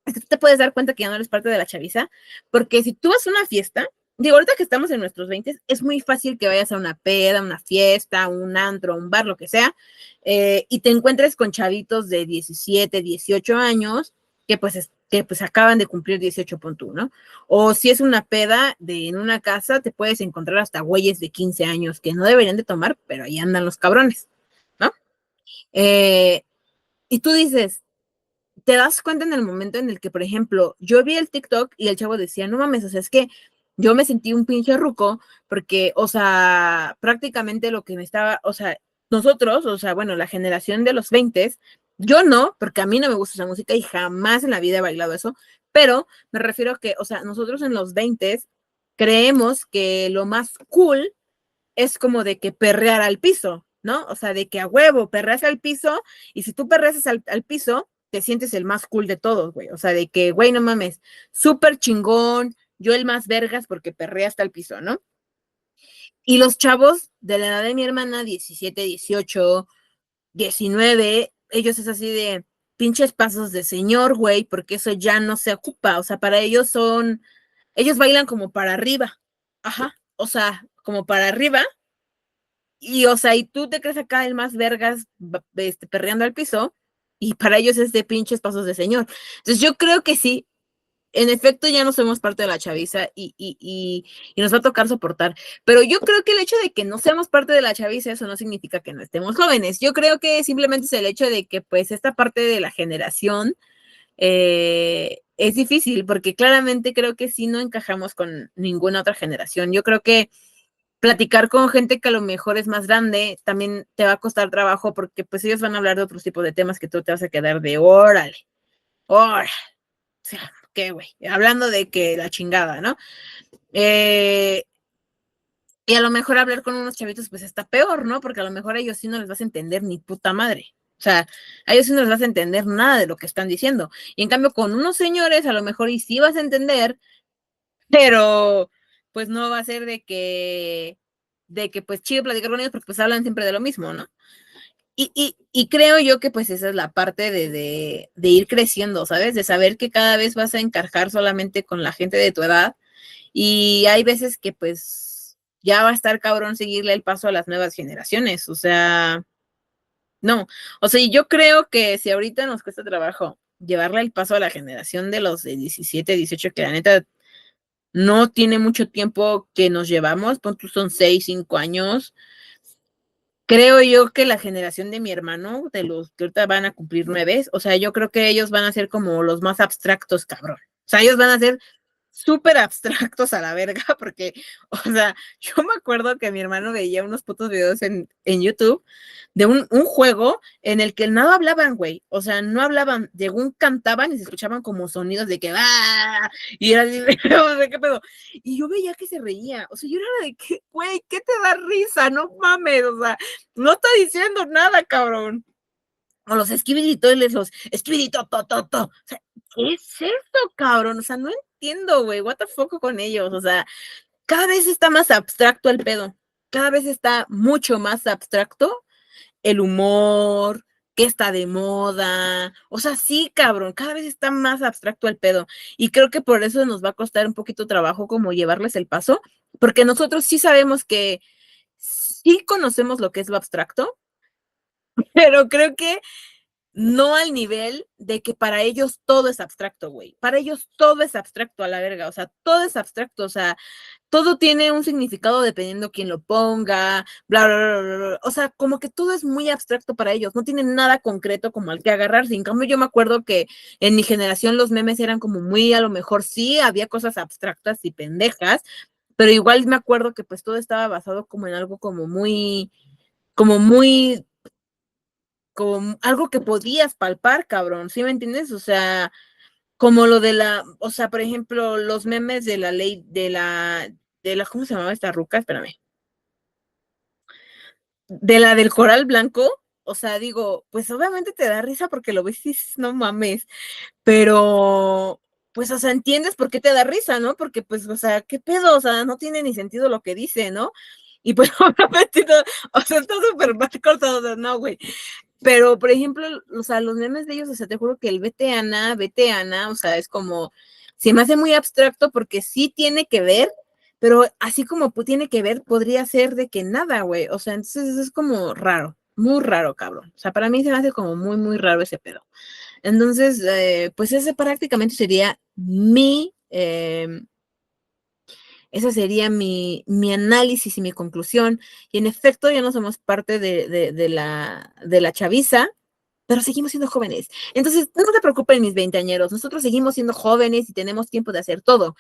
es que tú te puedes dar cuenta que ya no eres parte de la chaviza, porque si tú vas a una fiesta, digo, ahorita que estamos en nuestros 20, es muy fácil que vayas a una peda, una fiesta, un antro, un bar, lo que sea, y te encuentres con chavitos de 17, 18 años, que pues acaban de cumplir 18 pon tú, ¿no? O si es una peda en una casa, te puedes encontrar hasta güeyes de 15 años que no deberían de tomar, pero ahí andan los cabrones, ¿no? Eh, y tú dices, te das cuenta en el momento en el que, por ejemplo, yo vi el TikTok y el chavo decía, no mames, o sea, es que yo me sentí un pinche ruco porque, o sea, prácticamente lo que me estaba, o sea, nosotros, o sea, bueno, la generación de los 20, yo no, porque a mí no me gusta esa música y jamás en la vida he bailado eso, pero me refiero a que, o sea, nosotros en los 20 creemos que lo más cool es como de que perrear al piso, ¿no? O sea, de que a huevo perreas al piso y si tú perreas al piso, te sientes el más cool de todos, güey. O sea, de que, güey, no mames, súper chingón, yo el más vergas porque perrea hasta el piso, ¿no? Y los chavos de la edad de mi hermana, 17, 18, 19, ellos es así de pinches pasos de señor, güey, porque eso ya no se ocupa. O sea, para ellos ellos bailan como para arriba. Ajá. O sea, como para arriba y, o sea, y tú te crees acá el más vergas, perreando al piso, y para ellos es de pinches pasos de señor. Entonces, yo creo que sí, en efecto, ya no somos parte de la chaviza y nos va a tocar soportar. Pero yo creo que el hecho de que no seamos parte de la chaviza, eso no significa que no estemos jóvenes. Yo creo que simplemente es el hecho de que, pues, esta parte de la generación es difícil, porque claramente creo que sí no encajamos con ninguna otra generación. Yo creo que platicar con gente que a lo mejor es más grande también te va a costar trabajo porque pues ellos van a hablar de otros tipos de temas que tú te vas a quedar de órale, órale, o sea, qué güey, hablando de que la chingada, ¿no? Eh, y a lo mejor hablar con unos chavitos pues está peor, ¿no? Porque a lo mejor a ellos sí no les vas a entender ni puta madre. O sea, a ellos sí no les vas a entender nada de lo que están diciendo. Y en cambio con unos señores a lo mejor y sí vas a entender, pero pues no va a ser de que pues chido platicar con ellos porque pues hablan siempre de lo mismo, ¿no? Y creo yo que pues esa es la parte de ir creciendo, ¿sabes? De saber que cada vez vas a encajar solamente con la gente de tu edad y hay veces que pues ya va a estar cabrón seguirle el paso a las nuevas generaciones, o sea, no, o sea, yo creo que si ahorita nos cuesta trabajo llevarle el paso a la generación de los de 17, 18, que la neta no tiene mucho tiempo que nos llevamos, pon tú son 6, 5 años. Creo yo que la generación de mi hermano, de los que ahorita van a cumplir 9, o sea, yo creo que ellos van a ser como los más abstractos, cabrón. O sea, ellos van a ser súper abstractos a la verga, porque, o sea, yo me acuerdo que mi hermano veía unos putos videos en YouTube de un juego en el que nada hablaban, güey. O sea, no hablaban, según cantaban y se escuchaban como sonidos de que ¡ah! Y era así, de qué pedo. Y yo veía que se reía. O sea, yo era de que, güey, ¿qué te da risa? No mames, o sea, no está diciendo nada, cabrón. O los esquivititos, los esquivititos, to. O sea, ¿qué es esto, cabrón? O sea, no entiendo, güey, what the fuck con ellos. O sea, cada vez está más abstracto el pedo. Cada vez está mucho más abstracto el humor, qué está de moda. O sea, sí, cabrón, cada vez está más abstracto el pedo. Y creo que por eso nos va a costar un poquito trabajo como llevarles el paso, porque nosotros sí sabemos que sí conocemos lo que es lo abstracto, pero creo que no al nivel de que para ellos todo es abstracto, güey. Para ellos todo es abstracto a la verga, o sea, todo es abstracto, o sea, todo tiene un significado dependiendo quién lo ponga, bla, bla, bla, bla, bla. O sea, como que todo es muy abstracto para ellos, no tienen nada concreto como al que agarrarse. En cambio, yo me acuerdo que en mi generación los memes eran como muy, a lo mejor sí, había cosas abstractas y pendejas, pero igual me acuerdo que pues todo estaba basado como en algo como muy como algo que podías palpar, cabrón, ¿sí me entiendes? O sea, como lo de o sea, por ejemplo, los memes de la ley, ¿cómo se llamaba esta ruca? Espérame. De la del coral blanco, o sea, digo, pues obviamente te da risa porque lo ves y dices, no mames, pero, pues, o sea, entiendes por qué te da risa, ¿no? Porque, pues, o sea, ¿qué pedo? O sea, no tiene ni sentido lo que dice, ¿no? Y pues, obviamente, no, o sea, está súper mal cortado, o sea, no, güey. Pero, por ejemplo, o sea, los memes de ellos, o sea, te juro que el vete Ana, o sea, es como, se me hace muy abstracto porque sí tiene que ver, pero así como tiene que ver, podría ser de que nada, güey. O sea, entonces es como raro, muy raro, cabrón. O sea, para mí se me hace como muy, muy raro ese pedo. Entonces, pues ese prácticamente sería ese sería mi análisis y mi conclusión. Y en efecto, ya no somos parte de la chaviza, pero seguimos siendo jóvenes. Entonces, no se preocupen mis veinteañeros, nosotros seguimos siendo jóvenes y tenemos tiempo de hacer todo,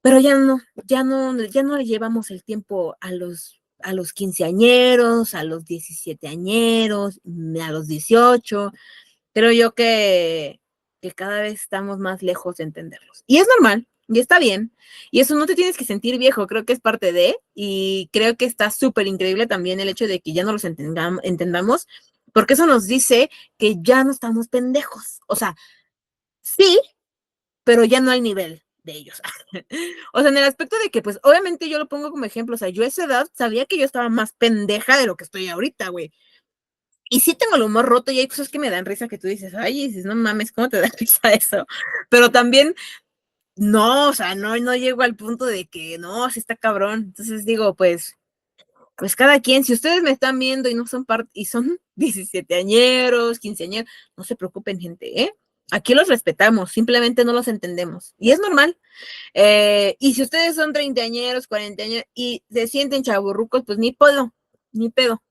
pero ya no le llevamos el tiempo a los quinceañeros, a los 17añeros, a los 18. Creo yo que cada vez estamos más lejos de entenderlos. Y es normal, y está bien. Y eso no te tienes que sentir viejo, creo que es parte de, y creo que está súper increíble también el hecho de que ya no los entendamos, porque eso nos dice que ya no estamos pendejos. O sea, sí, pero ya no al nivel de ellos. O sea, en el aspecto de que, pues, obviamente yo lo pongo como ejemplo, o sea, yo a esa edad sabía que yo estaba más pendeja de lo que estoy ahorita, güey. Y sí tengo el humor roto y hay cosas que me dan risa que tú dices, ay, dices, no mames, ¿cómo te da risa eso? Pero también, no, o sea, no llego al punto de que, no, sí está cabrón. Entonces digo, pues cada quien, si ustedes me están viendo y no son parte, y son 17añeros, 15añeros, no se preocupen, gente, ¿eh? Aquí los respetamos, simplemente no los entendemos. Y es normal. Y si ustedes son 30añeros, 40años y se sienten chavorrucos, pues ni pedo, ni pedo.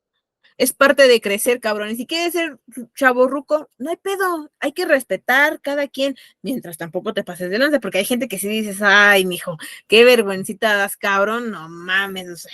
Es parte de crecer, cabrón. Y si quieres ser chavorruco, no hay pedo. Hay que respetar cada quien, mientras tampoco te pases de lanza, porque hay gente que sí dices, ay, mijo, qué vergüencita das, cabrón, no mames, o sea,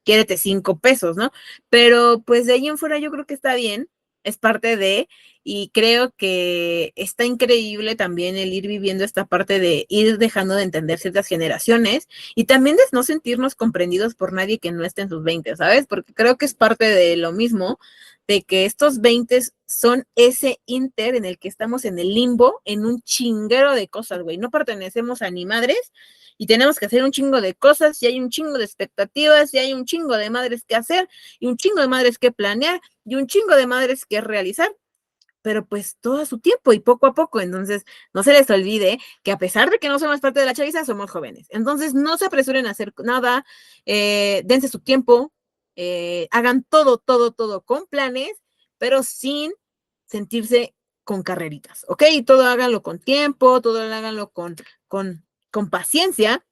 quiérete 5 pesos, ¿no? Pero pues de ahí en fuera yo creo que está bien, es parte de, y creo que está increíble también el ir viviendo esta parte de ir dejando de entender ciertas generaciones y también de no sentirnos comprendidos por nadie que no esté en sus 20, ¿sabes? Porque creo que es parte de lo mismo, de que estos 20 son ese inter en el que estamos en el limbo, en un chinguero de cosas, güey. No pertenecemos a ni madres y tenemos que hacer un chingo de cosas y hay un chingo de expectativas y hay un chingo de madres que hacer y un chingo de madres que planear y un chingo de madres que realizar, pero pues todo a su tiempo y poco a poco. Entonces, no se les olvide que a pesar de que no somos parte de la chaviza, somos jóvenes. Entonces, no se apresuren a hacer nada, dense su tiempo, hagan todo con planes, pero sin sentirse con carreritas, ¿ok? Todo háganlo con tiempo, todo háganlo con paciencia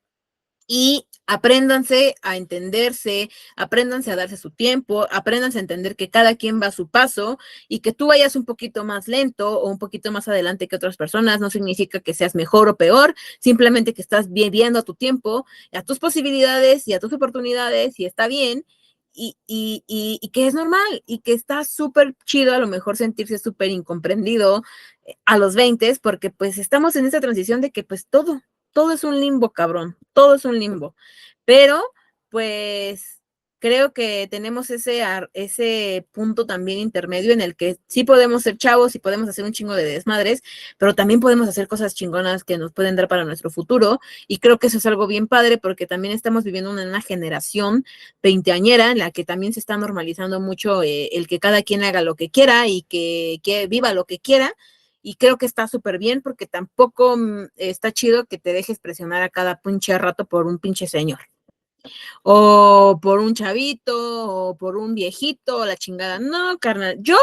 y apréndanse a entenderse, apréndanse a darse su tiempo, apréndanse a entender que cada quien va a su paso y que tú vayas un poquito más lento o un poquito más adelante que otras personas no significa que seas mejor o peor, simplemente que estás viviendo a tu tiempo, a tus posibilidades y a tus oportunidades y está bien. Y que es normal y que está súper chido a lo mejor sentirse súper incomprendido a los 20 porque pues estamos en esa transición de que pues todo es un limbo, cabrón, todo es un limbo. Pero, pues, creo que tenemos ese punto también intermedio en el que sí podemos ser chavos y podemos hacer un chingo de desmadres, pero también podemos hacer cosas chingonas que nos pueden dar para nuestro futuro. Y creo que eso es algo bien padre porque también estamos viviendo una generación veinteañera en la que también se está normalizando mucho el que cada quien haga lo que quiera y que viva lo que quiera y creo que está súper bien porque tampoco está chido que te dejes presionar a cada pinche rato por un pinche señor. O por un chavito, o por un viejito, o la chingada. No, carnal, yo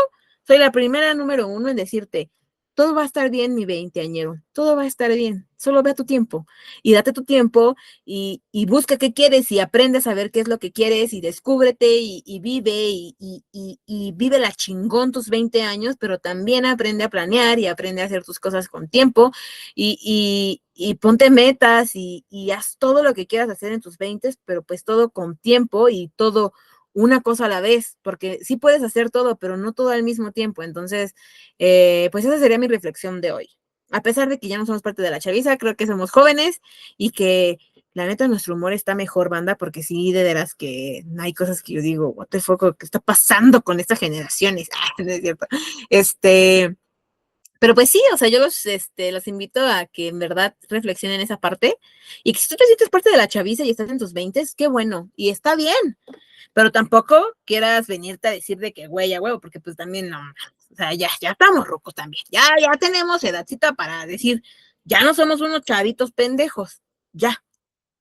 soy la primera número uno en decirte, todo va a estar bien, mi veinteañero, todo va a estar bien, solo ve a tu tiempo y date tu tiempo y busca qué quieres y aprende a saber qué es lo que quieres y descúbrete y vive y vive la chingón tus 20 años, pero también aprende a planear y aprende a hacer tus cosas con tiempo y ponte metas y haz todo lo que quieras hacer en tus 20, pero pues todo con tiempo y todo una cosa a la vez, porque sí puedes hacer todo, pero no todo al mismo tiempo. Entonces, pues esa sería mi reflexión de hoy. A pesar de que ya no somos parte de la chaviza, creo que somos jóvenes y que la neta nuestro humor está mejor, banda, porque sí, de veras que hay cosas que yo digo, what the fuck, ¿qué está pasando con estas generaciones? No es cierto. Pero pues sí, o sea, yo los invito a que en verdad reflexionen esa parte y que si tú te sientes parte de la chaviza y estás en tus 20, qué bueno, y está bien, pero tampoco quieras venirte a decir de que güey, a huevo, porque pues también no, o sea, ya estamos rucos también, ya tenemos edadcita para decir, ya no somos unos chavitos pendejos, ya,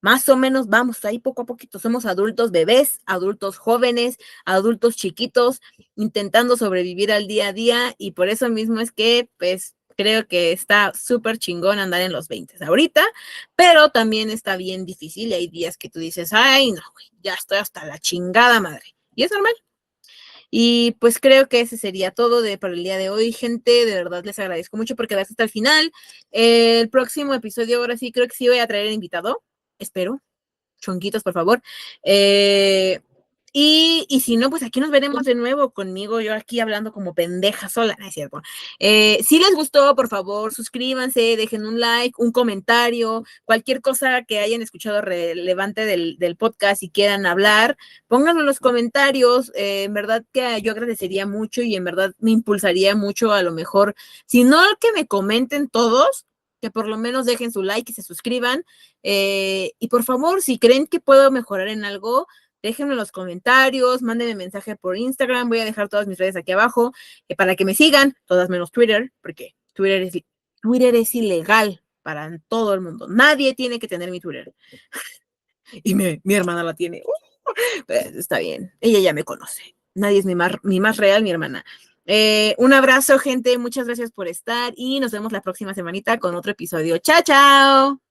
más o menos vamos ahí poco a poquito, somos adultos bebés, adultos jóvenes, adultos chiquitos, intentando sobrevivir al día a día y por eso mismo es que pues creo que está súper chingón andar en los 20 ahorita, pero también está bien difícil y hay días que tú dices, ay no, güey, ya estoy hasta la chingada madre. Y es normal. Y pues creo que ese sería todo para el día de hoy, gente. De verdad les agradezco mucho por quedarse hasta el final. El próximo episodio, ahora sí, creo que sí voy a traer invitado. Espero. Chonquitos, por favor. Y si no, pues aquí nos veremos de nuevo conmigo, yo aquí hablando como pendeja sola, no es cierto. Si les gustó, por favor, suscríbanse, dejen un like, un comentario, cualquier cosa que hayan escuchado relevante del podcast y quieran hablar, pónganlo en los comentarios. En verdad que yo agradecería mucho y en verdad me impulsaría mucho a lo mejor, si no que me comenten todos, que por lo menos dejen su like y se suscriban. Y por favor, si creen que puedo mejorar en algo, déjenme en los comentarios, mándenme mensaje por Instagram, voy a dejar todas mis redes aquí abajo para que me sigan, todas menos Twitter, porque Twitter es ilegal para todo el mundo. Nadie tiene que tener mi Twitter. Y mi hermana la tiene. Pues, está bien, ella ya me conoce. Nadie es mi más real, mi hermana. Un abrazo, gente. Muchas gracias por estar y nos vemos la próxima semanita con otro episodio. Chao, chao.